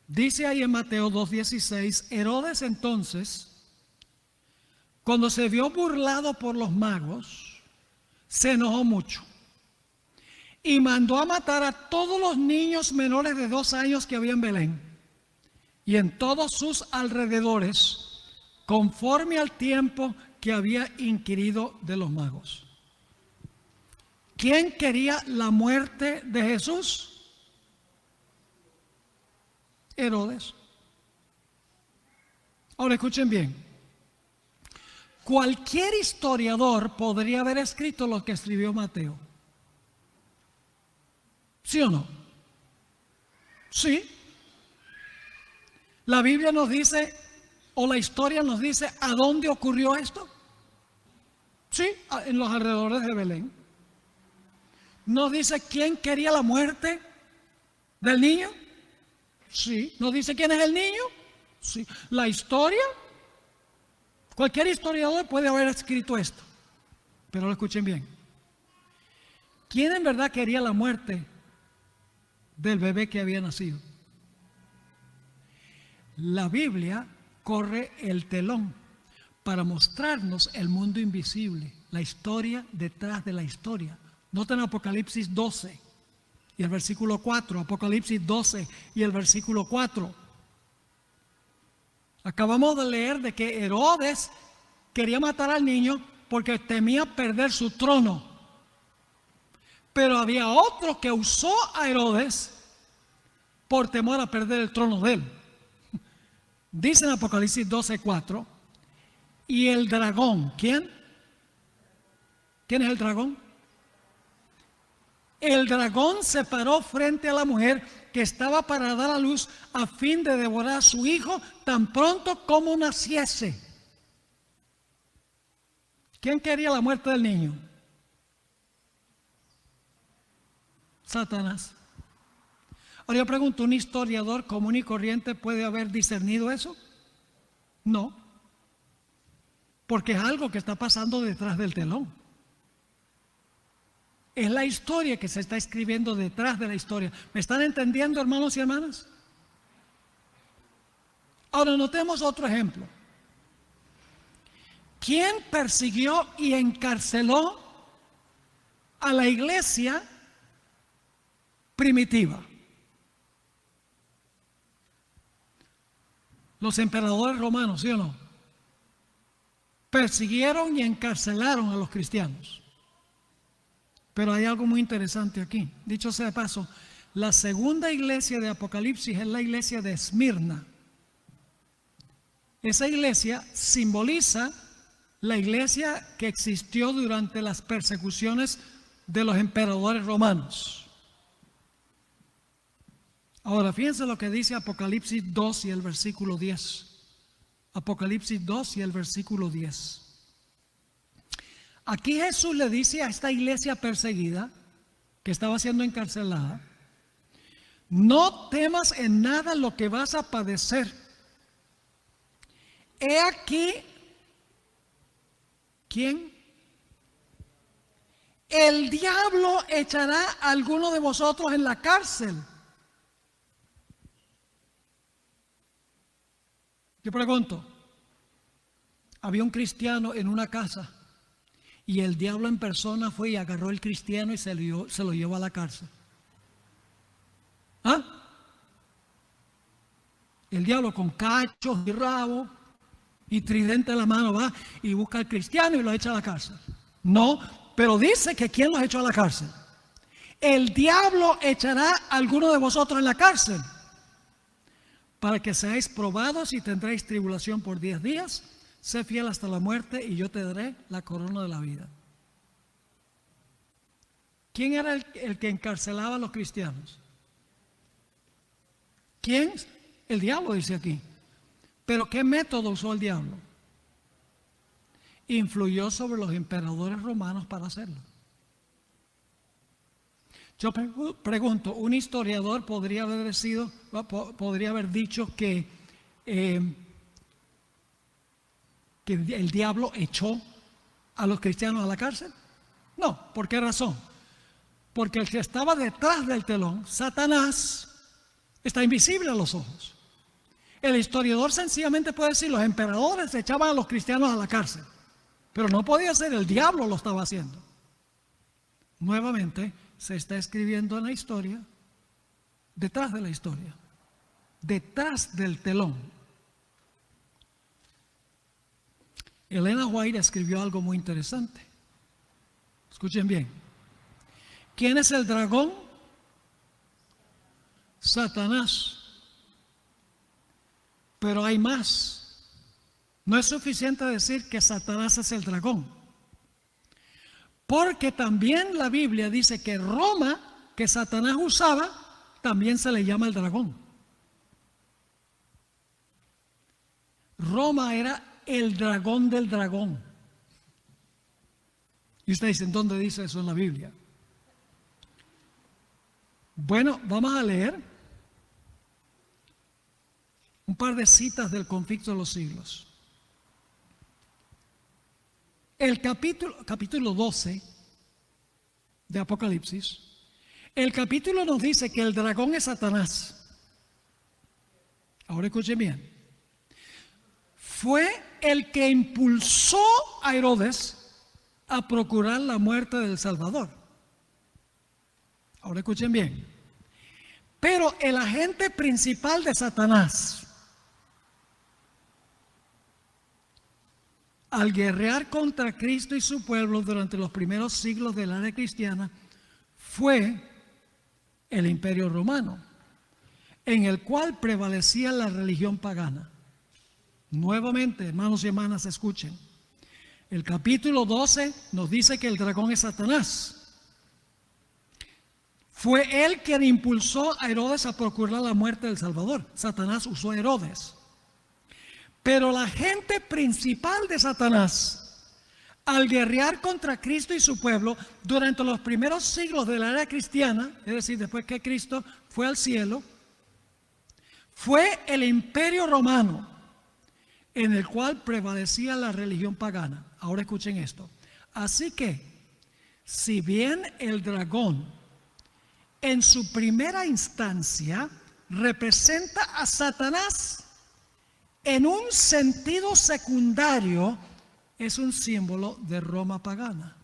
Dice ahí en Mateo 2:16, Herodes entonces, cuando se vio burlado por los magos, se enojó mucho y mandó a matar a todos los niños menores de 2 años que había en Belén y en todos sus alrededores, conforme al tiempo que había inquirido de los magos. ¿Quién quería la muerte de Jesús? Herodes. Ahora escuchen bien. Cualquier historiador podría haber escrito lo que escribió Mateo. ¿Sí o no? Sí. La Biblia nos dice, o la historia nos dice, ¿a dónde ocurrió esto? Sí, en los alrededores de Belén. ¿Nos dice quién quería la muerte del niño? Sí. ¿Nos dice quién es el niño? Sí. La historia, cualquier historiador puede haber escrito esto, pero lo escuchen bien. ¿Quién en verdad quería la muerte del bebé que había nacido? La Biblia corre el telón para mostrarnos el mundo invisible, la historia detrás de la historia. Noten Apocalipsis 12 y el versículo 4, Apocalipsis 12 y el versículo 4. Acabamos de leer de que Herodes quería matar al niño porque temía perder su trono. Pero había otro que usó a Herodes por temor a perder el trono de él. Dice en Apocalipsis 12:4, y el dragón, ¿quién? ¿Quién es el dragón? El dragón se paró frente a la mujer que estaba para dar a luz a fin de devorar a su hijo tan pronto como naciese. ¿Quién quería la muerte del niño? Satanás. Ahora yo pregunto, ¿un historiador común y corriente puede haber discernido eso? No, porque es algo que está pasando detrás del telón. Es la historia que se está escribiendo detrás de la historia. ¿Me están entendiendo, hermanos y hermanas? Ahora notemos otro ejemplo. ¿Quién persiguió y encarceló a la iglesia primitiva? Los emperadores romanos, ¿sí o no? Persiguieron y encarcelaron a los cristianos. Pero hay algo muy interesante aquí. Dicho sea de paso, la segunda iglesia de Apocalipsis es la iglesia de Esmirna. Esa iglesia simboliza la iglesia que existió durante las persecuciones de los emperadores romanos. Ahora, fíjense lo que dice Apocalipsis 2 y el versículo 10. Apocalipsis 2 y el versículo 10. Aquí Jesús le dice a esta iglesia perseguida, que estaba siendo encarcelada, no temas en nada lo que vas a padecer. He aquí, ¿quién? El diablo echará a alguno de vosotros en la cárcel. Yo pregunto, había un cristiano en una casa y el diablo en persona fue y agarró al cristiano y se lo llevó a la cárcel. ¿Ah? El diablo con cachos y rabo y tridente en la mano va y busca al cristiano y lo echa a la cárcel. No, pero dice que ¿quién los echó a la cárcel? El diablo echará a alguno de vosotros en la cárcel para que seáis probados y tendréis tribulación por 10 días. Sé fiel hasta la muerte y yo te daré la corona de la vida. ¿Quién era el que encarcelaba a los cristianos? ¿Quién? El diablo, dice aquí. ¿Pero qué método usó el diablo? Influyó sobre los emperadores romanos para hacerlo. Yo pregunto, ¿un historiador podría haber dicho que el diablo echó a los cristianos a la cárcel? No, ¿por qué razón? Porque el que estaba detrás del telón, Satanás, está invisible a los ojos. El historiador sencillamente puede decir, los emperadores echaban a los cristianos a la cárcel, pero no podía ser, el diablo lo estaba haciendo. Nuevamente, se está escribiendo en la historia, detrás de la historia, detrás del telón. Elena White escribió algo muy interesante. Escuchen bien. ¿Quién es el dragón? Satanás. Pero hay más. No es suficiente decir que Satanás es el dragón. Porque también la Biblia dice que Roma, que Satanás usaba, también se le llama el dragón. Roma era el dragón del dragón. Y ustedes dicen, ¿dónde dice eso en la Biblia? Bueno, vamos a leer un par de citas del Conflicto de los Siglos. El capítulo 12 de Apocalipsis, el capítulo nos dice que el dragón es Satanás. Ahora escuchen bien. Fue el que impulsó a Herodes a procurar la muerte del Salvador. Ahora escuchen bien. Pero el agente principal de Satanás al guerrear contra Cristo y su pueblo durante los primeros siglos de la era cristiana fue el Imperio Romano, en el cual prevalecía la religión pagana. Nuevamente, hermanos y hermanas, escuchen. El capítulo 12 nos dice que el dragón es Satanás. Fue él quien impulsó a Herodes a procurar la muerte del Salvador. Satanás usó a Herodes. Pero la gente principal de Satanás, al guerrear contra Cristo y su pueblo durante los primeros siglos de la era cristiana, es decir, después que Cristo fue al cielo, fue el Imperio Romano, en el cual prevalecía la religión pagana. Ahora escuchen esto. Así que, si bien el dragón en su primera instancia representa a Satanás, en un sentido secundario es un símbolo de Roma pagana.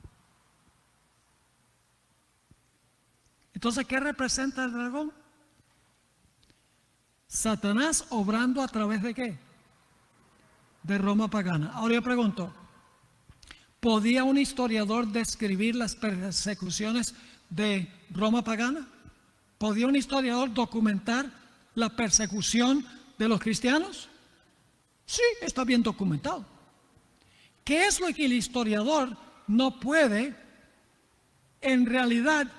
Entonces, ¿qué representa el dragón? Satanás obrando a través de ¿qué? De Roma pagana. Ahora yo pregunto, ¿podía un historiador describir las persecuciones de Roma pagana? ¿Podía un historiador documentar la persecución de los cristianos? Sí, está bien documentado. ¿Qué es lo que el historiador no puede en realidad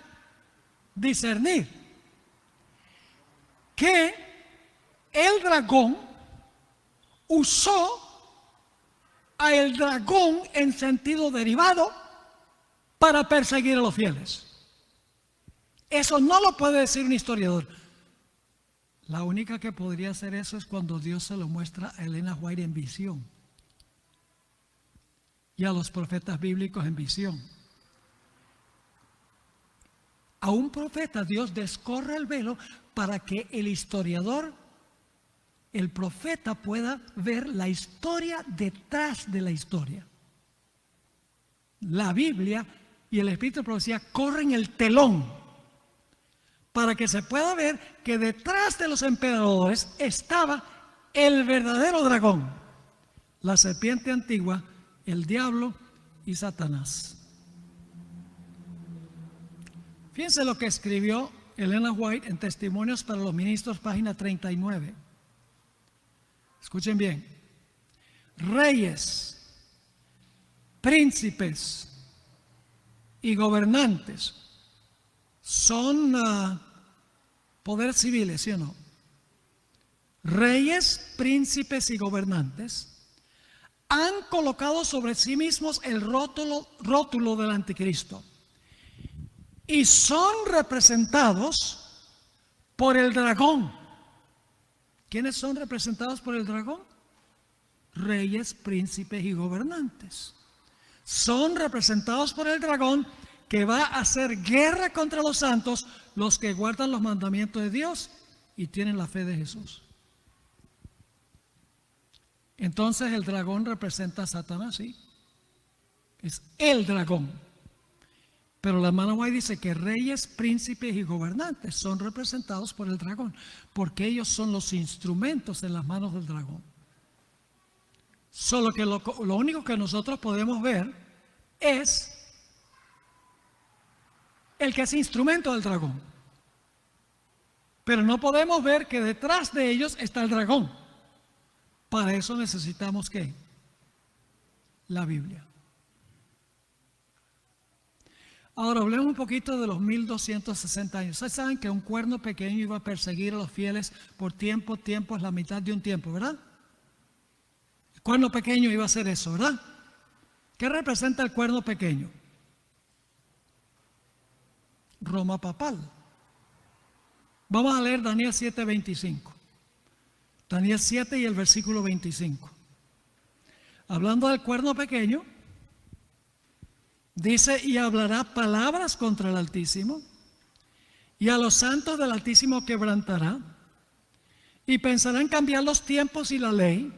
discernir? Que el dragón usó a el dragón en sentido derivado para perseguir a los fieles. Eso no lo puede decir un historiador. La única que podría hacer eso es cuando Dios se lo muestra a Elena White en visión y a los profetas bíblicos en visión. A un profeta Dios descorre el velo para que el historiador, el profeta, pueda ver la historia detrás de la historia. La Biblia y el Espíritu de Profecía corren el telón para que se pueda ver que detrás de los emperadores estaba el verdadero dragón, la serpiente antigua, el diablo y Satanás. Fíjense lo que escribió Elena White en Testimonios para los Ministros, página 39. Escuchen bien. Reyes, príncipes y gobernantes son poderes civiles, ¿sí o no? Reyes, príncipes y gobernantes han colocado sobre sí mismos el rótulo del anticristo y son representados por el dragón. ¿Quiénes son representados por el dragón? Reyes, príncipes y gobernantes. Son representados por el dragón que va a hacer guerra contra los santos, los que guardan los mandamientos de Dios y tienen la fe de Jesús. Entonces el dragón representa a Satanás, ¿sí? Es el dragón. Pero la hermana White dice que reyes, príncipes y gobernantes son representados por el dragón, porque ellos son los instrumentos en las manos del dragón. Solo que lo único que nosotros podemos ver es el que es instrumento del dragón. Pero no podemos ver que detrás de ellos está el dragón. Para eso necesitamos ¿qué? La Biblia. Ahora hablemos un poquito de los 1260 años. Ustedes saben que un cuerno pequeño iba a perseguir a los fieles por tiempo es la mitad de un tiempo, ¿verdad? El cuerno pequeño iba a hacer eso, ¿verdad? ¿Qué representa el cuerno pequeño? Roma papal. Vamos a leer Daniel 7:25. Daniel 7 y el versículo 25. Hablando del cuerno pequeño, dice: y hablará palabras contra el Altísimo, y a los santos del Altísimo quebrantará, y pensará en cambiar los tiempos y la ley,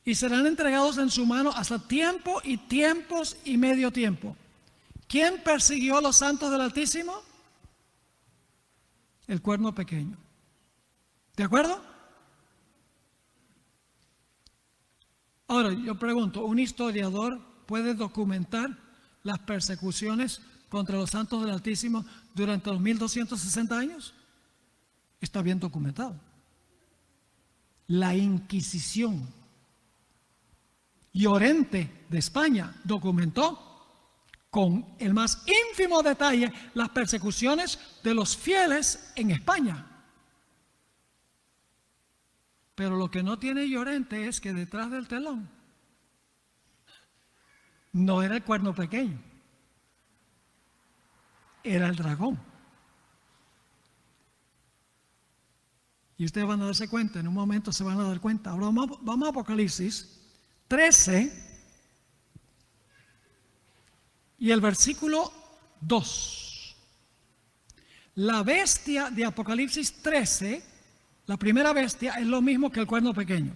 y serán entregados en su mano hasta tiempo y tiempos y medio tiempo. ¿Quién persiguió a los santos del Altísimo? El cuerno pequeño. ¿De acuerdo? Ahora, yo pregunto, ¿un historiador puede documentar las persecuciones contra los santos del Altísimo durante los 1260 años? Está bien documentado. La Inquisición, Llorente de España, documentó con el más ínfimo detalle las persecuciones de los fieles en España. Pero lo que no tiene Llorente es que detrás del telón no era el cuerno pequeño, era el dragón. Y ustedes van a darse cuenta, en un momento se van a dar cuenta. Ahora vamos a Apocalipsis 13 y el versículo 2. La bestia de Apocalipsis 13, la primera bestia, es lo mismo que el cuerno pequeño.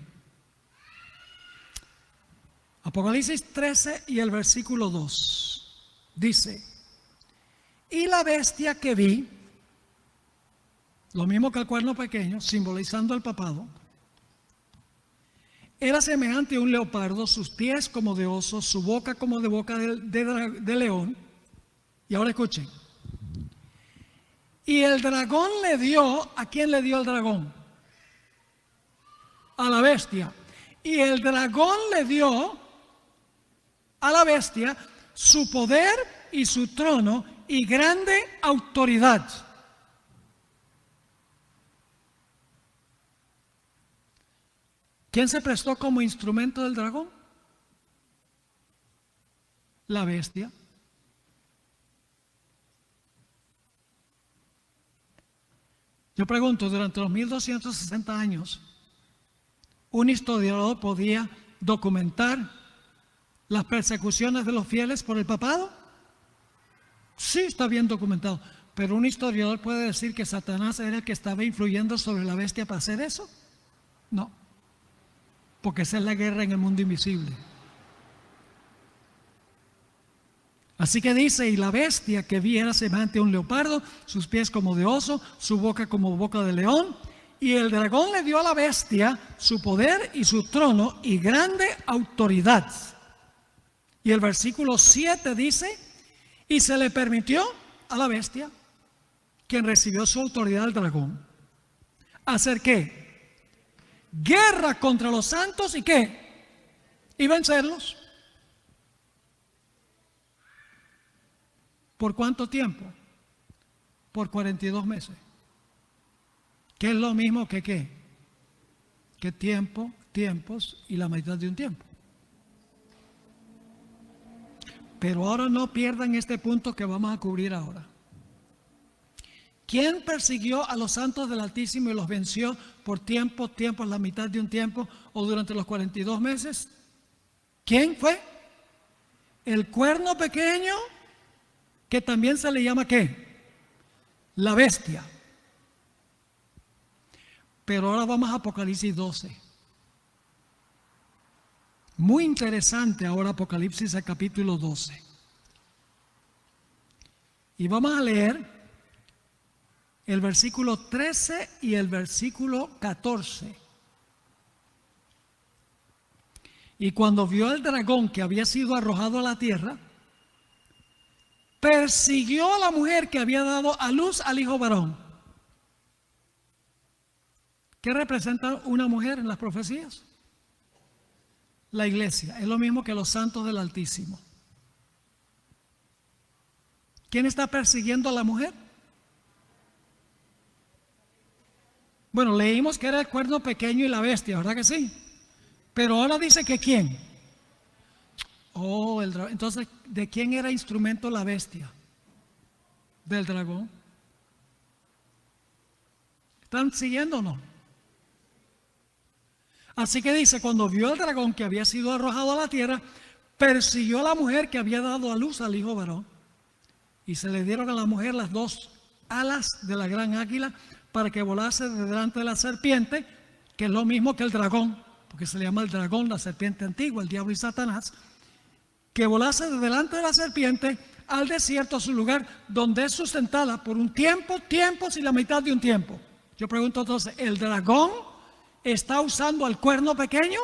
Apocalipsis 13 y el versículo 2 dice: y la bestia que vi, lo mismo que el cuerno pequeño, simbolizando el papado, era semejante a un leopardo, sus pies como de oso, su boca como de boca de león. Y ahora escuchen. Y el dragón le dio, ¿a quién le dio el dragón? A la bestia. Y el dragón le dio a la bestia su poder y su trono y grande autoridad. ¿Quién se prestó como instrumento del dragón? La bestia. Yo pregunto, durante los 1260 años, ¿un historiador podía documentar las persecuciones de los fieles por el papado? Sí, está bien documentado. Pero ¿un historiador puede decir que Satanás era el que estaba influyendo sobre la bestia para hacer eso? No. Porque esa es la guerra en el mundo invisible. Así que dice: y la bestia que vi era semejante a un leopardo, sus pies como de oso, su boca como boca de león. Y el dragón le dio a la bestia su poder y su trono y grande autoridad. Y el versículo 7 dice: y se le permitió a la bestia, quien recibió su autoridad del dragón, hacer ¿qué? Guerra contra los santos y ¿qué? Y vencerlos. ¿Por cuánto tiempo? Por 42 meses. ¿Qué es lo mismo que qué? Que tiempos y la mitad de un tiempo. Pero ahora no pierdan este punto que vamos a cubrir ahora. ¿Quién persiguió a los santos del Altísimo y los venció por tiempos, la mitad de un tiempo o durante los 42 meses? ¿Quién fue? El cuerno pequeño, que también se le llama ¿qué? La bestia. Pero ahora vamos a Apocalipsis 12. Muy interesante ahora Apocalipsis, el capítulo 12. Y vamos a leer el versículo 13 y el versículo 14. Y cuando vio el dragón que había sido arrojado a la tierra, persiguió a la mujer que había dado a luz al hijo varón. ¿Qué representa una mujer en las profecías? La iglesia. Es lo mismo que los santos del Altísimo. ¿Quién está persiguiendo a la mujer? Bueno, leímos que era el cuerno pequeño y la bestia, ¿verdad que sí? Pero ahora dice que ¿quién? Oh, el dragón. Entonces, ¿de quién era instrumento la bestia? Del dragón. ¿Están siguiendo o no? Así que dice: cuando vio el dragón que había sido arrojado a la tierra, persiguió a la mujer que había dado a luz al hijo varón. Y se le dieron a la mujer las dos alas de la gran águila para que volase de delante de la serpiente, que es lo mismo que el dragón, porque se le llama el dragón, la serpiente antigua, el diablo y Satanás, que volase de delante de la serpiente al desierto, a su lugar, donde es sustentada por un tiempo, tiempos y la mitad de un tiempo. Yo pregunto entonces, ¿el dragón está usando al cuerno pequeño?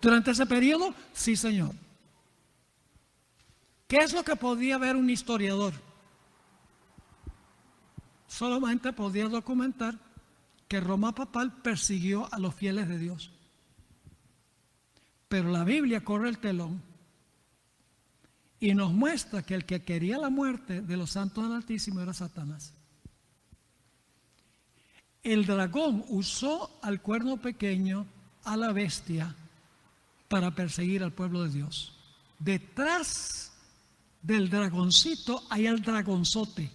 Durante ese periodo, sí, señor. ¿Qué es lo que podía ver un historiador? Solamente podía documentar que Roma papal persiguió a los fieles de Dios. Pero la Biblia corre el telón y nos muestra que el que quería la muerte de los santos del Altísimo era Satanás. El dragón usó al cuerno pequeño, a la bestia, para perseguir al pueblo de Dios. Detrás del dragoncito hay el dragonzote.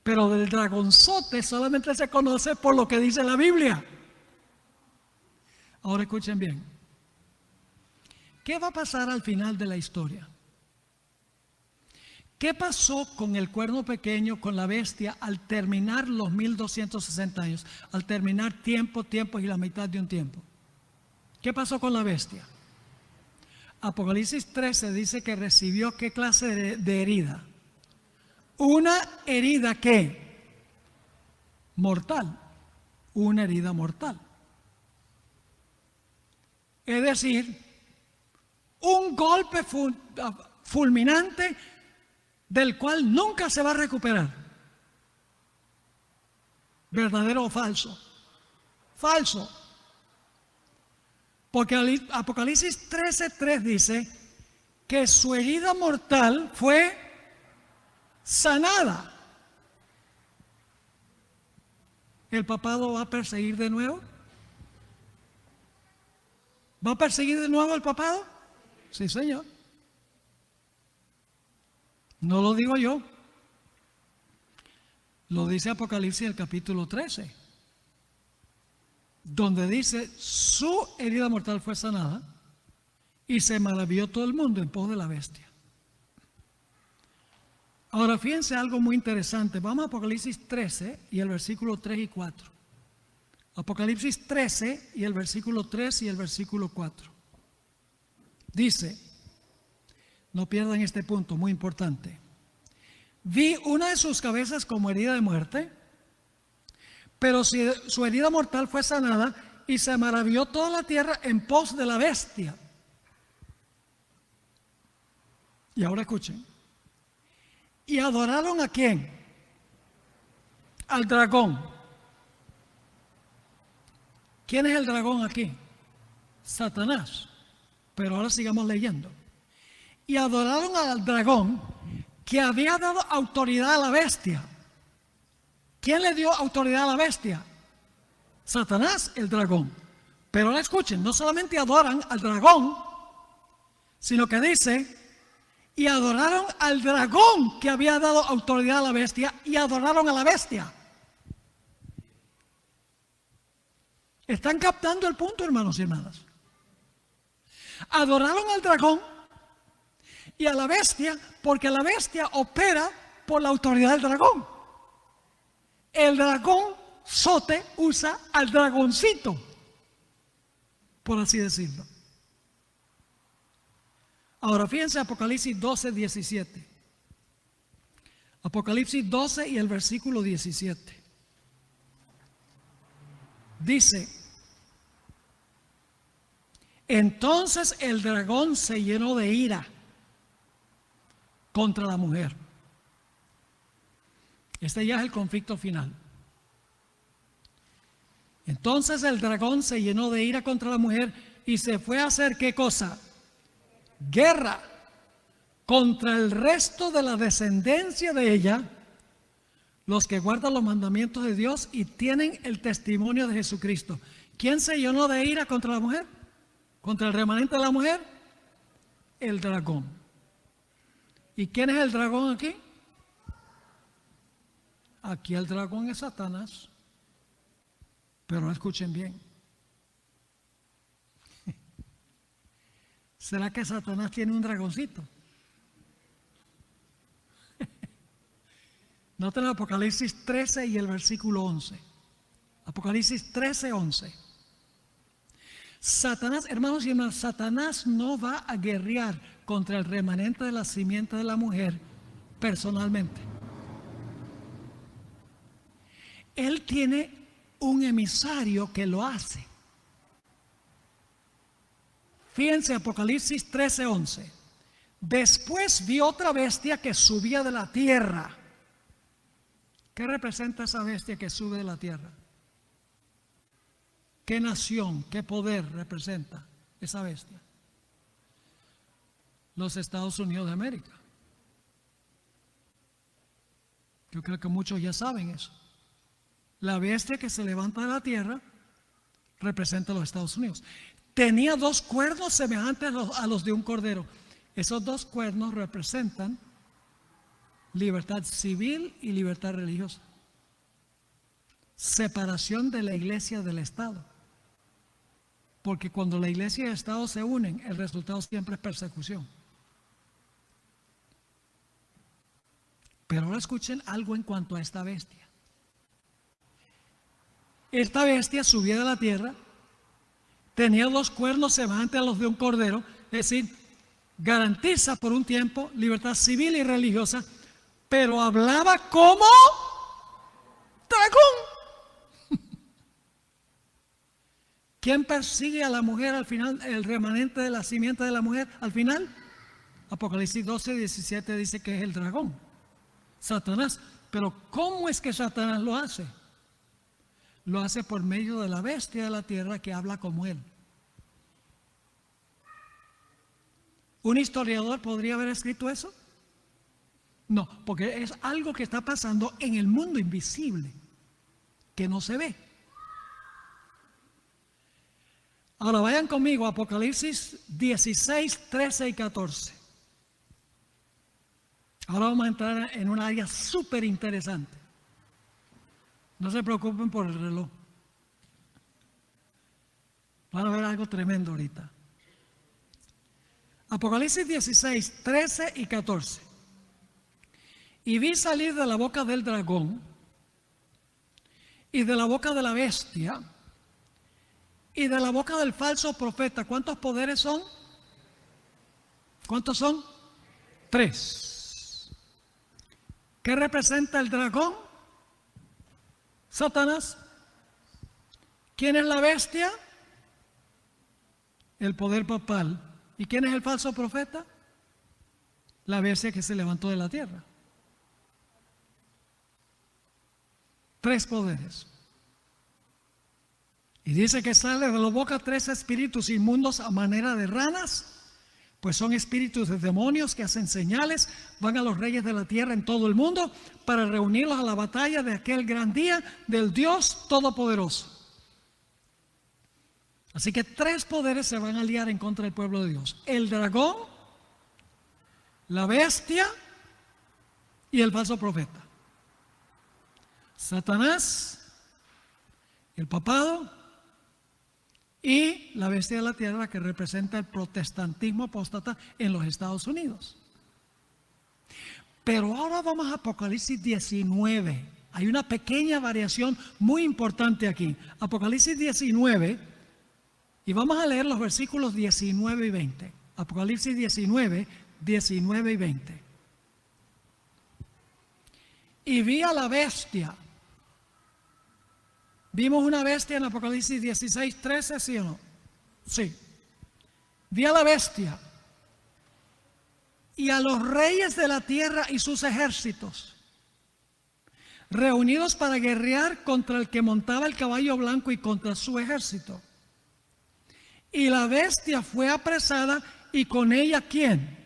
Pero del dragonzote solamente se conoce por lo que dice la Biblia. Ahora escuchen bien. ¿Qué va a pasar al final de la historia? ¿Qué pasó con el cuerno pequeño, con la bestia, al terminar los 1260 años? Al terminar tiempos y la mitad de un tiempo. ¿Qué pasó con la bestia? Apocalipsis 13 dice que recibió ¿qué clase de herida? Una herida ¿qué? Mortal. Una herida mortal. Es decir, un golpe fulminante del cual nunca se va a recuperar. ¿Verdadero o falso? Falso. Porque Apocalipsis 13:3 dice que su herida mortal fue sanada. ¿El papado va a perseguir de nuevo? ¿Va a perseguir de nuevo el papado? Sí, señor. No lo digo yo. Lo dice Apocalipsis el capítulo 13, donde dice su herida mortal fue sanada y se maravilló todo el mundo en pos de la bestia. Ahora fíjense algo muy interesante. Vamos a Apocalipsis 13 y el versículo 3 y 4. Apocalipsis 13 y el versículo 3 y el versículo 4. Dice, no pierdan este punto, muy importante. Vi una de sus cabezas como herida de muerte, pero su herida mortal fue sanada y se maravilló toda la tierra en pos de la bestia. Y ahora escuchen. ¿Y adoraron a quién? Al dragón. ¿Quién es el dragón aquí? Satanás. Pero ahora sigamos leyendo. Y adoraron al dragón que había dado autoridad a la bestia. ¿Quién le dio autoridad a la bestia? Satanás, el dragón. Pero ahora escuchen, no solamente adoran al dragón, sino que dice, y adoraron al dragón que había dado autoridad a la bestia, y adoraron a la bestia. ¿Están captando el punto, hermanos y hermanas? Adoraron al dragón y a la bestia, porque la bestia opera por la autoridad del dragón. El dragón zote usa al dragoncito, por así decirlo. Ahora fíjense Apocalipsis 12, 17. Apocalipsis 12 y el versículo 17. Dice, entonces el dragón se llenó de ira contra la mujer. Este ya es el conflicto final. Entonces el dragón se llenó de ira contra la mujer y se fue a hacer ¿qué cosa? Guerra contra el resto de la descendencia de ella, los que guardan los mandamientos de Dios y tienen el testimonio de Jesucristo. ¿Quién se llenó de ira contra la mujer? ¿Contra el remanente de la mujer? El dragón. ¿Y quién es el dragón aquí? Aquí el dragón es Satanás. Pero escuchen bien. ¿Será que Satanás tiene un dragoncito? Noten Apocalipsis 13 y el versículo 11. Apocalipsis 13, 11. Satanás, hermanos y hermanas, Satanás no va a guerrear contra el remanente de la simiente de la mujer personalmente. Él tiene un emisario que lo hace. Fíjense, Apocalipsis 13:11. Después vi otra bestia que subía de la tierra. ¿Qué representa esa bestia que sube de la tierra? ¿Qué nación, qué poder representa esa bestia? Los Estados Unidos de América. Yo creo que muchos ya saben eso. La bestia que se levanta de la tierra representa a los Estados Unidos. Tenía 2 cuernos semejantes a los de un cordero. Esos 2 cuernos representan libertad civil y libertad religiosa. Separación de la iglesia del Estado. Porque cuando la iglesia y el Estado se unen, el resultado siempre es persecución. Pero ahora escuchen algo en cuanto a esta bestia. Esta bestia subía de la tierra, tenía 2 cuernos semejantes a los de un cordero, es decir, garantiza por un tiempo libertad civil y religiosa, pero hablaba como dragón. ¿Quién persigue a la mujer al final, el remanente de la simiente de la mujer al final? Apocalipsis 12:17 dice que es el dragón, Satanás. Pero ¿cómo es que Satanás lo hace? Lo hace por medio de la bestia de la tierra que habla como él. ¿Un historiador podría haber escrito eso? No, porque es algo que está pasando en el mundo invisible, que no se ve. Ahora vayan conmigo a Apocalipsis 16, 13 y 14. Ahora vamos a entrar en un área súper interesante. No se preocupen por el reloj. Van a ver algo tremendo ahorita. Apocalipsis 16, 13 y 14. Y vi salir de la boca del dragón y de la boca de la bestia y de la boca del falso profeta. ¿Cuántos poderes son? ¿Cuántos son? 3. ¿Qué representa el dragón? Satanás. ¿Quién es la bestia? El poder papal. ¿Y quién es el falso profeta? La bestia que se levantó de la tierra. 3 poderes. Y dice que sale de la boca 3 espíritus inmundos a manera de ranas, pues son espíritus de demonios que hacen señales, van a los reyes de la tierra en todo el mundo para reunirlos a la batalla de aquel gran día del Dios Todopoderoso. Así que 3 poderes se van a aliar en contra del pueblo de Dios: el dragón, la bestia y el falso profeta. Satanás, el papado y la bestia de la tierra, que representa el protestantismo apóstata en los Estados Unidos. Pero ahora vamos a Apocalipsis 19. Hay una pequeña variación muy importante aquí. Apocalipsis 19, y vamos a leer los versículos 19 y 20. Apocalipsis 19, 19 y 20. Y vi a la bestia. ¿Vimos una bestia en Apocalipsis 16, 13, sí o no? Sí. Vi a la bestia y a los reyes de la tierra y sus ejércitos reunidos para guerrear contra el que montaba el caballo blanco y contra su ejército. Y la bestia fue apresada, y con ella ¿quién?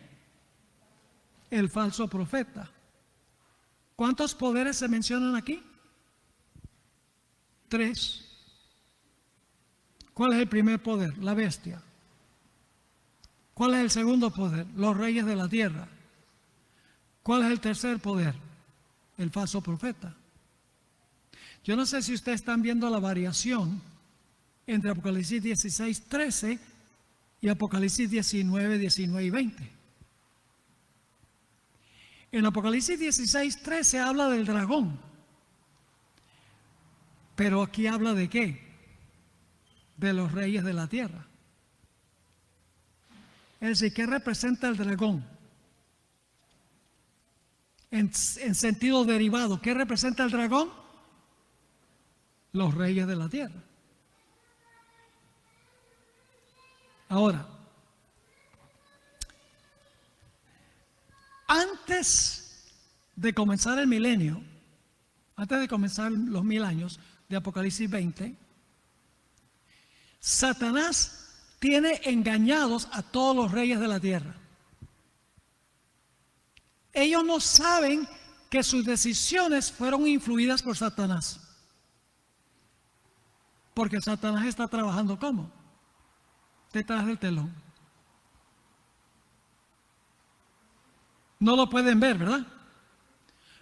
El falso profeta. ¿Cuántos poderes se mencionan aquí? 3. ¿Cuál es el primer poder? La bestia. ¿Cuál es el segundo poder? Los reyes de la tierra. ¿Cuál es el tercer poder? El falso profeta. Yo no sé si ustedes están viendo la variación entre Apocalipsis 16, 13 y Apocalipsis 19, 19 y 20. En Apocalipsis 16, 13 habla del dragón. Pero aquí habla de ¿qué? De los reyes de la tierra. Es decir, ¿qué representa el dragón? En sentido derivado, ¿qué representa el dragón? Los reyes de la tierra. Ahora, antes de comenzar el milenio, antes de comenzar los 1000 años de Apocalipsis 20, Satanás tiene engañados a todos los reyes de la tierra. Ellos no saben que sus decisiones fueron influidas por Satanás. Porque Satanás está trabajando ¿cómo? Detrás del telón. No lo pueden ver, ¿verdad?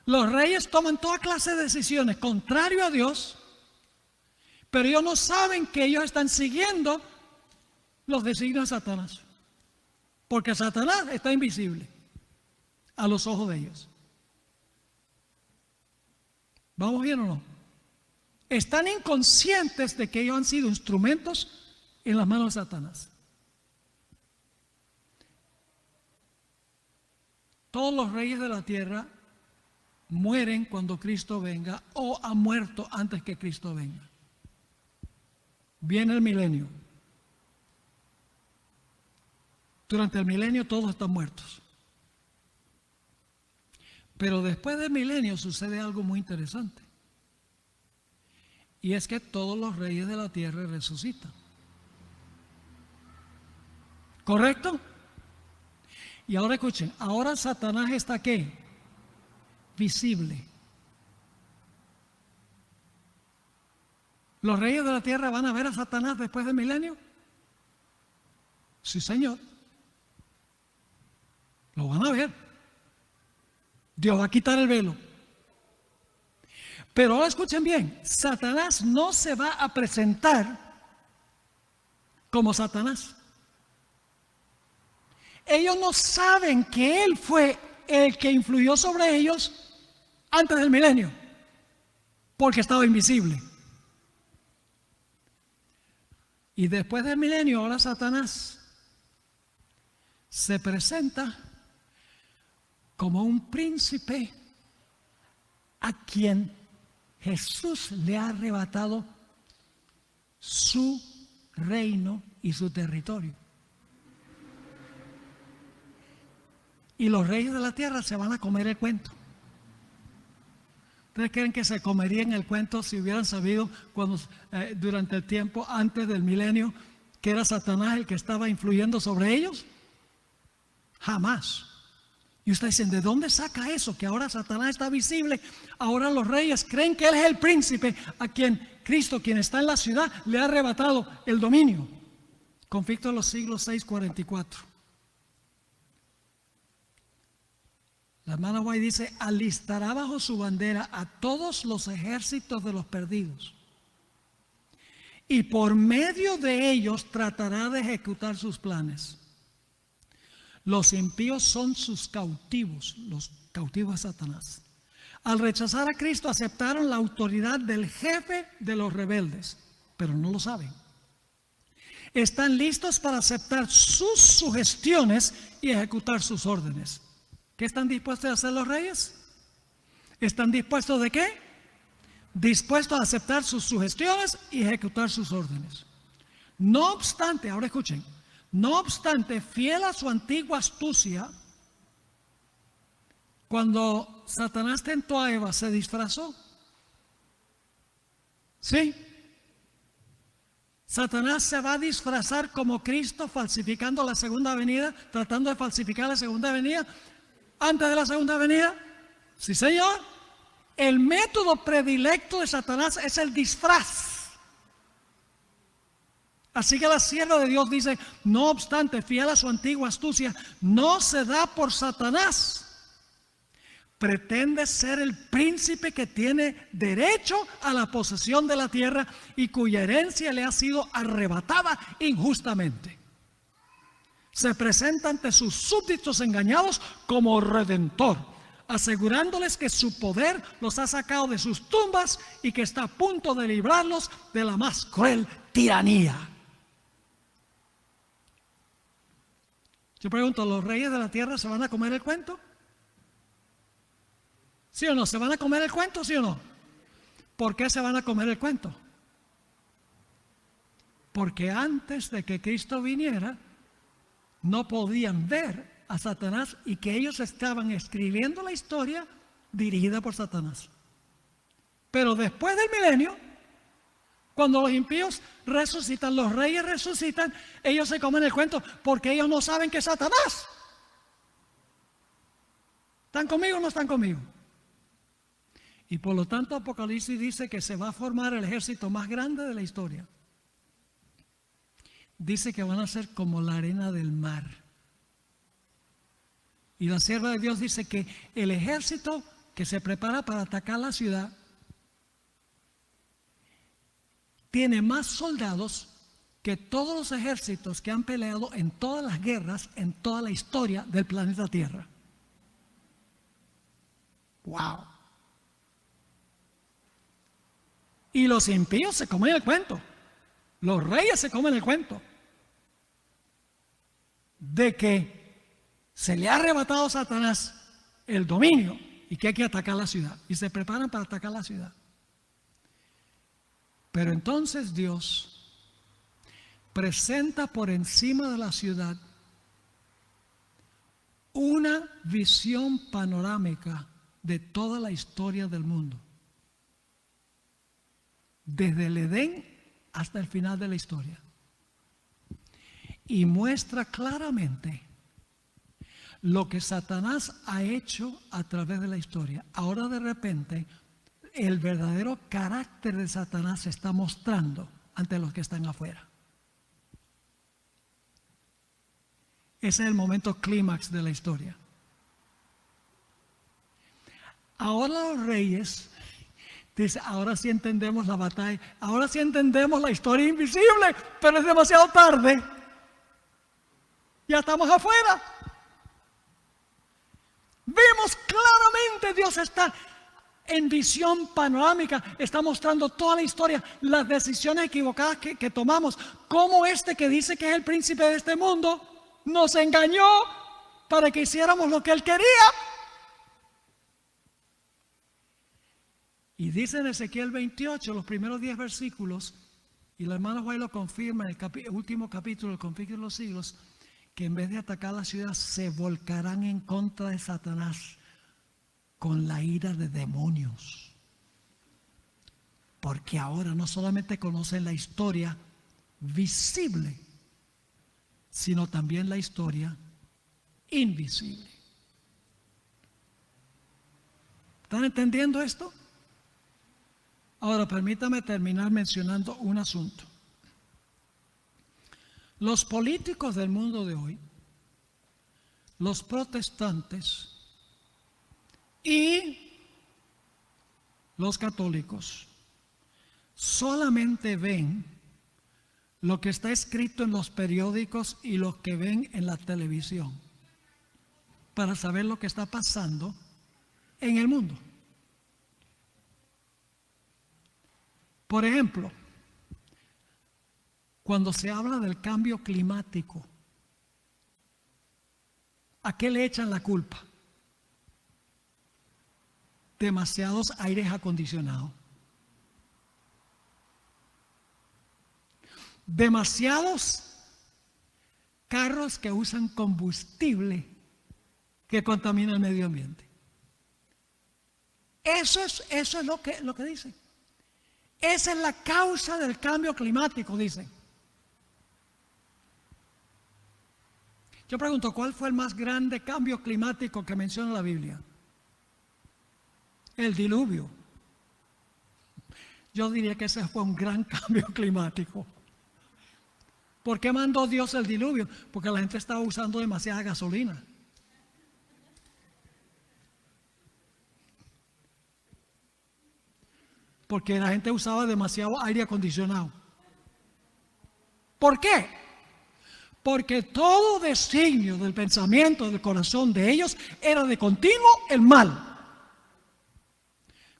Los reyes toman toda clase de decisiones contrario a Dios, pero ellos no saben que ellos están siguiendo los designios de Satanás. Porque Satanás está invisible a los ojos de ellos. ¿Vamos bien o no? Están inconscientes de que ellos han sido instrumentos en las manos de Satanás. Todos los reyes de la tierra mueren cuando Cristo venga o han muerto antes que Cristo venga. Viene el milenio. Durante el milenio todos están muertos. Pero después del milenio sucede algo muy interesante. Y es que todos los reyes de la tierra resucitan. ¿Correcto? Y ahora escuchen, ahora Satanás está ¿qué? Visible. ¿Los reyes de la tierra van a ver a Satanás después del milenio? Sí, Señor. Lo van a ver. Dios va a quitar el velo. Pero ahora escuchen bien, Satanás no se va a presentar como Satanás. Ellos no saben que Él fue el que influyó sobre ellos antes del milenio, porque estaba invisible. Y después del milenio, ahora Satanás se presenta como un príncipe a quien Jesús le ha arrebatado su reino y su territorio. Y los reyes de la tierra se van a comer el cuento. ¿Ustedes creen que se comerían el cuento si hubieran sabido durante el tiempo antes del milenio que era Satanás el que estaba influyendo sobre ellos? Jamás. Y ustedes dicen, ¿de dónde saca eso? Que ahora Satanás está visible, ahora los reyes creen que Él es el príncipe a quien Cristo, quien está en la ciudad, le ha arrebatado el dominio. Conflicto de los siglos 6:44. La hermana White dice, alistará bajo su bandera a todos los ejércitos de los perdidos y por medio de ellos tratará de ejecutar sus planes. Los impíos son sus cautivos, los cautivos de Satanás. Al rechazar a Cristo aceptaron la autoridad del jefe de los rebeldes, pero no lo saben. Están listos para aceptar sus sugestiones y ejecutar sus órdenes. ¿Qué están dispuestos a hacer los reyes? ¿Están dispuestos de qué? Dispuestos a aceptar sus sugestiones y ejecutar sus órdenes. No obstante, ahora escuchen, no obstante, fiel a su antigua astucia, cuando Satanás tentó a Eva, se disfrazó. ¿Sí? Satanás se va a disfrazar como Cristo, falsificando la segunda venida, tratando de falsificar la segunda venida. Antes de la segunda venida, sí Señor, el método predilecto de Satanás es el disfraz. Así que la sierva de Dios dice, no obstante, fiel a su antigua astucia, no se da por Satanás. Pretende ser el príncipe que tiene derecho a la posesión de la tierra y cuya herencia le ha sido arrebatada injustamente. Se presenta ante sus súbditos engañados como redentor, asegurándoles que su poder los ha sacado de sus tumbas y que está a punto de librarlos de la más cruel tiranía. Yo pregunto, ¿los reyes de la tierra se van a comer el cuento? ¿Sí o no? ¿Se van a comer el cuento, sí o no? ¿Por qué se van a comer el cuento? Porque antes de que Cristo viniera, no podían ver a Satanás y que ellos estaban escribiendo la historia dirigida por Satanás. Pero después del milenio, cuando los impíos resucitan, los reyes resucitan, ellos se comen el cuento porque ellos no saben que es Satanás. ¿Están conmigo o no están conmigo? Y por lo tanto Apocalipsis dice que se va a formar el ejército más grande de la historia. Dice que van a ser como la arena del mar. Y la sierva de Dios dice que el ejército que se prepara para atacar la ciudad tiene más soldados que todos los ejércitos que han peleado en todas las guerras, en toda la historia del planeta Tierra. ¡Wow! Y los impíos se comen el cuento. Los reyes se comen el cuento de que se le ha arrebatado a Satanás el dominio y que hay que atacar la ciudad. Y se preparan para atacar la ciudad. Pero entonces Dios presenta por encima de la ciudad una visión panorámica de toda la historia del mundo. Desde el Edén hasta el final de la historia. Y muestra claramente lo que Satanás ha hecho a través de la historia. Ahora de repente el verdadero carácter de Satanás se está mostrando ante los que están afuera. Ese es el momento clímax de la historia. Ahora los reyes, dice, ahora sí entendemos la batalla, ahora sí entendemos la historia invisible, pero es demasiado tarde. Ya estamos afuera. Vemos claramente Dios está en visión panorámica, está mostrando toda la historia, las decisiones equivocadas que tomamos, cómo este que dice que es el príncipe de este mundo nos engañó para que hiciéramos lo que él quería. Y dice en Ezequiel 28, los primeros 10 versículos, y la hermana White lo confirma en el último capítulo, el conflicto de los siglos, que en vez de atacar la ciudad se volcarán en contra de Satanás con la ira de demonios. Porque ahora no solamente conocen la historia visible, sino también la historia invisible. ¿Están entendiendo esto? Ahora permítame terminar mencionando un asunto. Los políticos del mundo de hoy, los protestantes y los católicos solamente ven lo que está escrito en los periódicos y lo que ven en la televisión para saber lo que está pasando en el mundo. Por ejemplo, cuando se habla del cambio climático, ¿a qué le echan la culpa? Demasiados aires acondicionados. Demasiados carros que usan combustible que contamina el medio ambiente. Eso es lo que dicen. Esa es la causa del cambio climático, dicen. Yo pregunto, ¿cuál fue el más grande cambio climático que menciona la Biblia? El diluvio. Yo diría que ese fue un gran cambio climático. ¿Por qué mandó Dios el diluvio? Porque la gente estaba usando demasiada gasolina. Porque la gente usaba demasiado aire acondicionado. ¿Por qué? Porque todo designio del pensamiento, del corazón de ellos era de continuo el mal.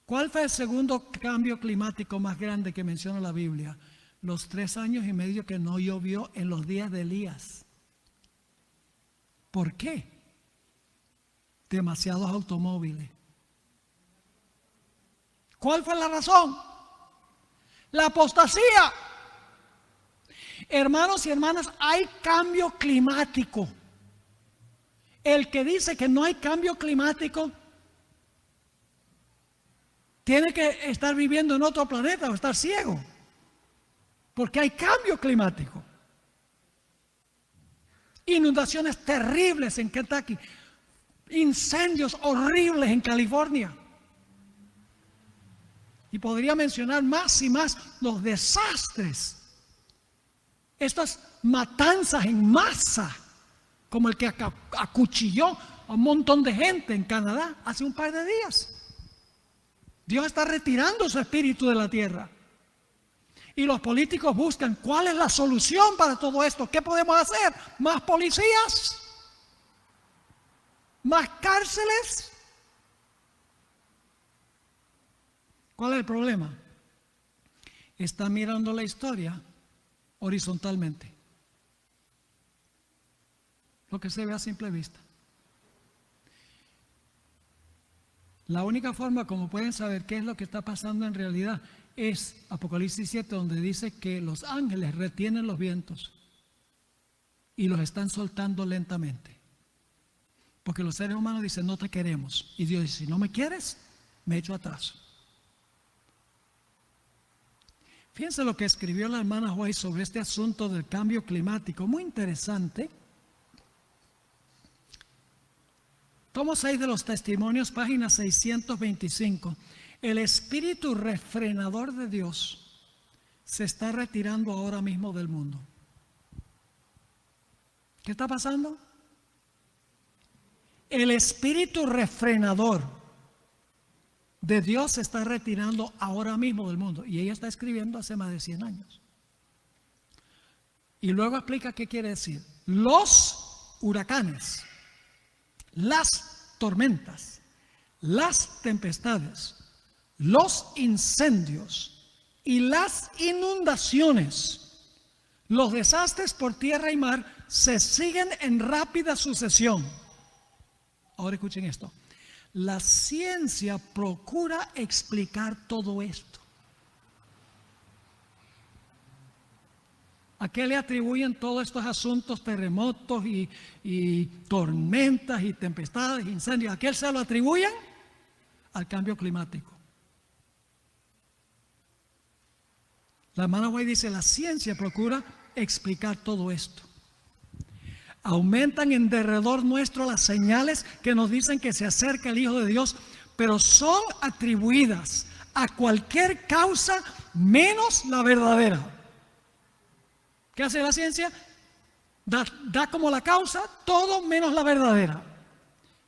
¿Cuál fue el segundo cambio climático más grande que menciona la Biblia? Los 3 años y medio que no llovió en los días de Elías. ¿Por qué? Demasiados automóviles. ¿Cuál fue la razón? La apostasía. Hermanos y hermanas, hay cambio climático. El que dice que no hay cambio climático tiene que estar viviendo en otro planeta o estar ciego, porque hay cambio climático. Inundaciones terribles en Kentucky, incendios horribles en California. Y podría mencionar más y más los desastres, estas matanzas en masa, como el que acuchilló a un montón de gente en Canadá hace un par de días. Dios está retirando su espíritu de la tierra. Y los políticos buscan cuál es la solución para todo esto. ¿Qué podemos hacer? ¿Más policías? ¿Más cárceles? ¿Cuál es el problema? Está mirando la historia horizontalmente. Lo que se ve a simple vista. La única forma como pueden saber qué es lo que está pasando en realidad es Apocalipsis 7, donde dice que los ángeles retienen los vientos y los están soltando lentamente. Porque los seres humanos dicen, no te queremos. Y Dios dice, si no me quieres, me echo atrás. Fíjense lo que escribió la hermana White sobre este asunto del cambio climático. Muy interesante. Tomo 6 de los testimonios, página 625. El espíritu refrenador de Dios se está retirando ahora mismo del mundo. ¿Qué está pasando? El espíritu refrenador de Dios se está retirando ahora mismo del mundo. Y ella está escribiendo hace más de 100 años. Y luego explica qué quiere decir. Los huracanes, las tormentas, las tempestades, los incendios y las inundaciones, los desastres por tierra y mar se siguen en rápida sucesión. Ahora escuchen esto. La ciencia procura explicar todo esto. ¿A qué le atribuyen todos estos asuntos, terremotos y tormentas y tempestades, incendios? ¿A qué se lo atribuyen? Al cambio climático. La hermana White dice, la ciencia procura explicar todo esto. Aumentan en derredor nuestro las señales que nos dicen que se acerca el Hijo de Dios, pero son atribuidas a cualquier causa menos la verdadera. ¿Qué hace la ciencia? Da como la causa todo menos la verdadera.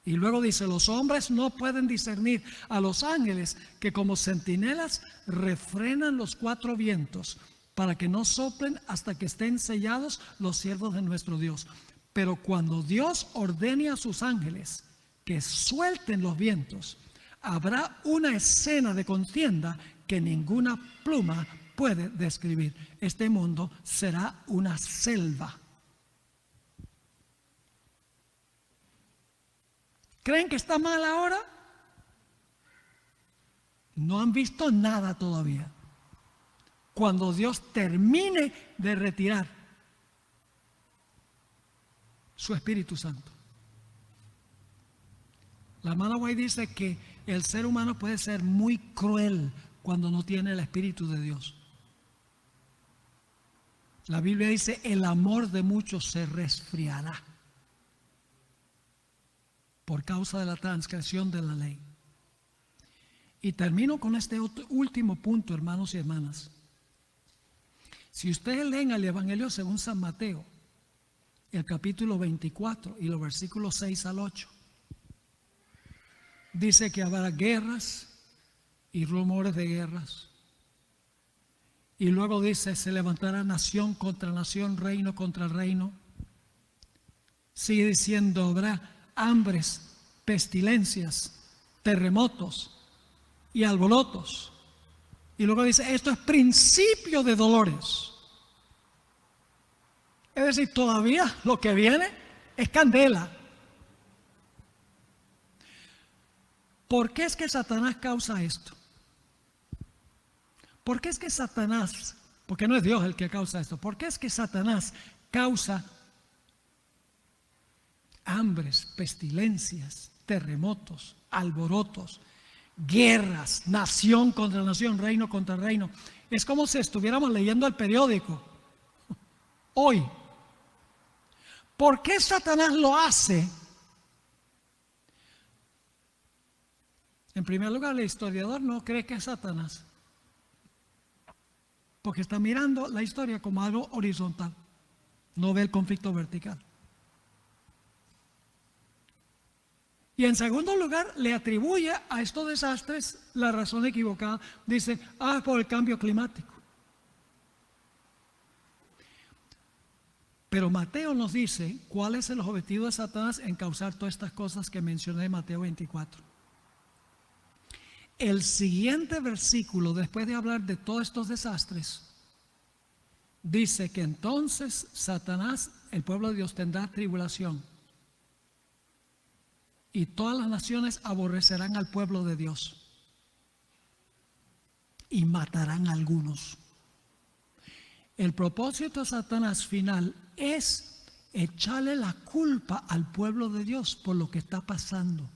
Y luego dice, los hombres no pueden discernir a los ángeles que como centinelas refrenan los 4 vientos para que no soplen hasta que estén sellados los siervos de nuestro Dios. Pero cuando Dios ordene a sus ángeles que suelten los vientos, habrá una escena de contienda que ninguna pluma puede describir. Este mundo será una selva. ¿Creen que está mal ahora? No han visto nada todavía. Cuando Dios termine de retirar su Espíritu Santo. La hermana White dice que el ser humano puede ser muy cruel cuando no tiene el Espíritu de Dios. La Biblia dice, el amor de muchos se resfriará por causa de la transgresión de la ley. Y termino con este último punto, hermanos y hermanas. Si ustedes leen el Evangelio según San Mateo, el capítulo 24 y los versículos 6 al 8, dice que habrá guerras y rumores de guerras. Y luego dice, se levantará nación contra nación, reino contra reino. Sigue diciendo, habrá hambres, pestilencias, terremotos y alborotos. Y luego dice, esto es principio de dolores. Es decir, todavía lo que viene es candela. ¿Por qué es que Satanás causa esto? ¿Por qué es que Satanás, porque no es Dios el que causa esto, por qué es que Satanás causa hambres, pestilencias, terremotos, alborotos, guerras, nación contra nación, reino contra reino. Es como si estuviéramos leyendo el periódico hoy. ¿Por qué Satanás lo hace? En primer lugar, el historiador no cree que es Satanás, porque está mirando la historia como algo horizontal, no ve el conflicto vertical. Y en segundo lugar, le atribuye a estos desastres la razón equivocada. Dice, por el cambio climático. Pero Mateo nos dice cuál es el objetivo de Satanás en causar todas estas cosas que mencioné en Mateo 24. El siguiente versículo, después de hablar de todos estos desastres, dice que entonces Satanás, el pueblo de Dios, tendrá tribulación. Y todas las naciones aborrecerán al pueblo de Dios. Y matarán a algunos. El propósito de Satanás final es echarle la culpa al pueblo de Dios por lo que está pasando.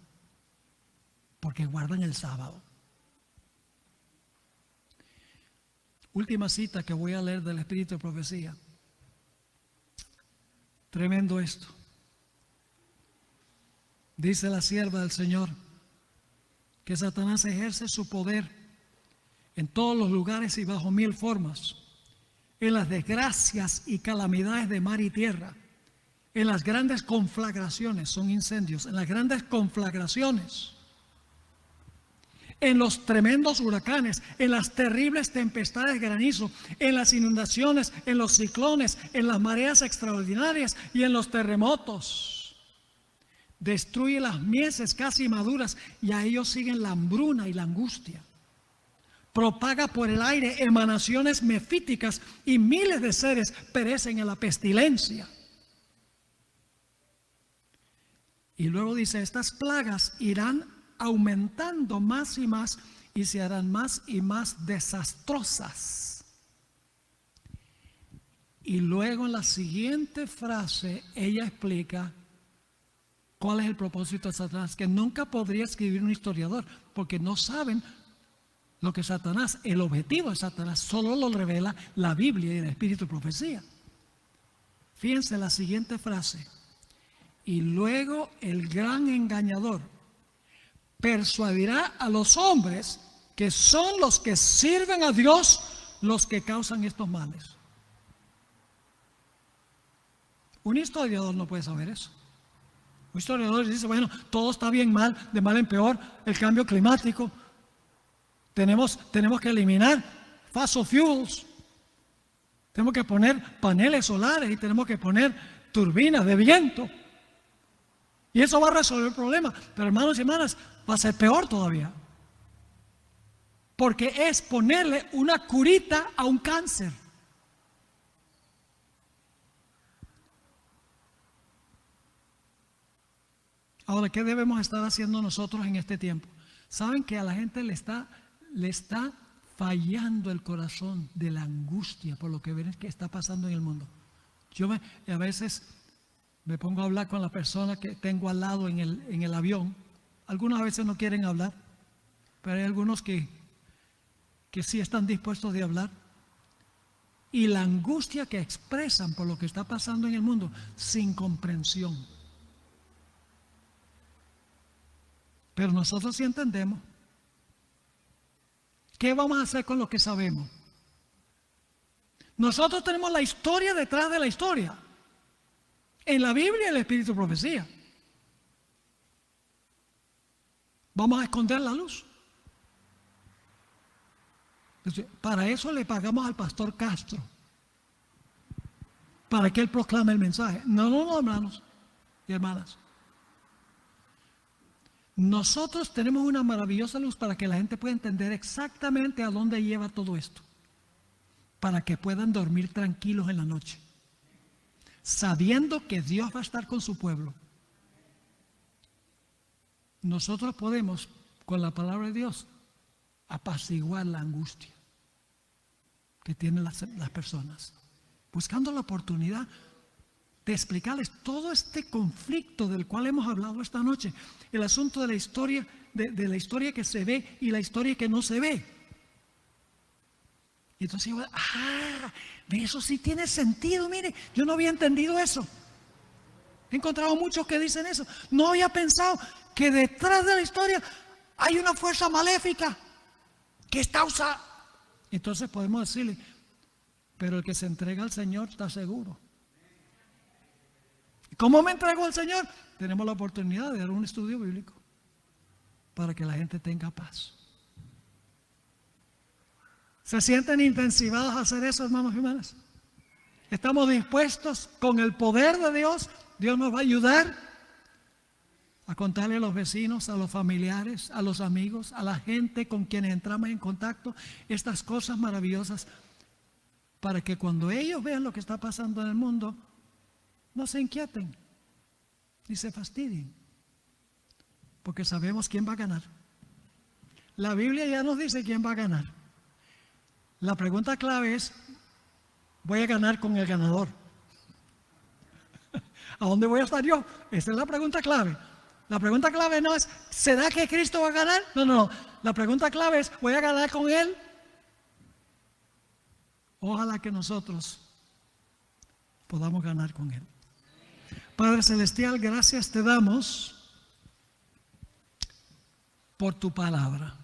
Porque guardan el sábado. Última cita que voy a leer del Espíritu de Profecía. Tremendo esto. Dice la sierva del Señor que Satanás ejerce su poder en todos los lugares y bajo 1000 formas, en las desgracias y calamidades de mar y tierra, en las grandes conflagraciones, son incendios, en las grandes conflagraciones, en los tremendos huracanes, en las terribles tempestades de granizo, en las inundaciones, en los ciclones, en las mareas extraordinarias y en los terremotos. Destruye las mieses casi maduras y a ellos siguen la hambruna y la angustia. Propaga por el aire emanaciones mefíticas y miles de seres perecen en la pestilencia. Y luego dice, estas plagas irán aumentando más y más y se harán más y más desastrosas. Y luego en la siguiente frase ella explica cuál es el propósito de Satanás, que nunca podría escribir un historiador, porque no saben lo que Satanás, el objetivo de Satanás, solo lo revela la Biblia y el Espíritu de Profecía. Fíjense la siguiente frase. Y luego el gran engañador persuadirá a los hombres que son los que sirven a Dios los que causan estos males. Un historiador no puede saber eso. Un historiador dice, bueno, todo está bien mal, de mal en peor, el cambio climático. Tenemos que eliminar fossil fuels. Tenemos que poner paneles solares y tenemos que poner turbinas de viento. Y eso va a resolver el problema. Pero hermanos y hermanas, va a ser peor todavía. Porque es ponerle una curita a un cáncer. Ahora, ¿qué debemos estar haciendo nosotros en este tiempo? Saben que a la gente le está fallando el corazón de la angustia por lo que ven que está pasando en el mundo. A veces me pongo a hablar con la persona que tengo al lado en el avión. Algunas veces no quieren hablar, pero hay algunos que sí están dispuestos de hablar. Y la angustia que expresan por lo que está pasando en el mundo, sin comprensión. Pero nosotros sí entendemos. ¿Qué vamos a hacer con lo que sabemos? Nosotros tenemos la historia detrás de la historia. En la Biblia el Espíritu de Profecía. ¿Vamos a esconder la luz? Para eso le pagamos al pastor Castro. Para que él proclame el mensaje. No, hermanos y hermanas. Nosotros tenemos una maravillosa luz para que la gente pueda entender exactamente a dónde lleva todo esto. Para que puedan dormir tranquilos en la noche. Sabiendo que Dios va a estar con su pueblo. Nosotros podemos, con la palabra de Dios, apaciguar la angustia que tienen las personas. Buscando la oportunidad de explicarles todo este conflicto del cual hemos hablado esta noche, el asunto de la historia, de la historia que se ve y la historia que no se ve. Y entonces yo, eso sí tiene sentido, mire, yo no había entendido eso. He encontrado muchos que dicen eso. No había pensado que detrás de la historia hay una fuerza maléfica que está usada. Entonces podemos decirle, pero el que se entrega al Señor está seguro. ¿Cómo me entrego al Señor? Tenemos la oportunidad de dar un estudio bíblico para que la gente tenga paz. ¿Se sienten intensivados a hacer eso, hermanos y hermanas? ¿Estamos dispuestos con el poder de Dios? Dios nos va a ayudar a contarle a los vecinos, a los familiares, a los amigos, a la gente con quienes entramos en contacto, estas cosas maravillosas, para que cuando ellos vean lo que está pasando en el mundo, no se inquieten ni se fastidien, porque sabemos quién va a ganar. La Biblia ya nos dice quién va a ganar. La pregunta clave es, ¿voy a ganar con el ganador? ¿A dónde voy a estar yo? Esa es la pregunta clave. La pregunta clave no es, ¿será que Cristo va a ganar? No. La pregunta clave es, ¿voy a ganar con Él? Ojalá que nosotros podamos ganar con Él. Padre Celestial, gracias te damos por tu palabra.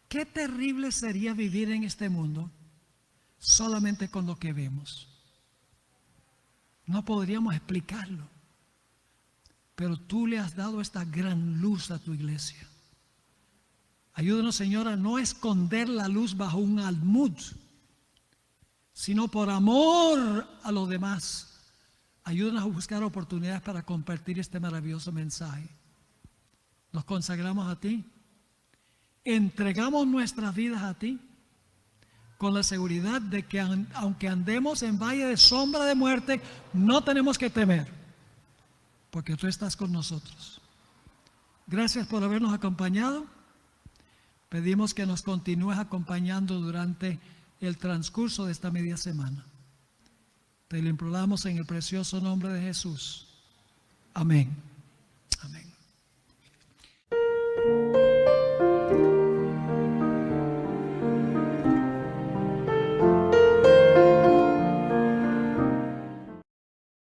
Qué terrible sería vivir en este mundo solamente con lo que vemos. No podríamos explicarlo, pero tú le has dado esta gran luz a tu iglesia. Ayúdanos, Señor, a no esconder la luz bajo un almud, sino por amor a los demás. Ayúdanos a buscar oportunidades para compartir este maravilloso mensaje. Nos consagramos a ti, entregamos nuestras vidas a ti, con la seguridad de que aunque andemos en valle de sombra de muerte, no tenemos que temer, porque tú estás con nosotros. Gracias por habernos acompañado. Pedimos que nos continúes acompañando durante el transcurso de esta media semana. Te lo imploramos en el precioso nombre de Jesús. Amén.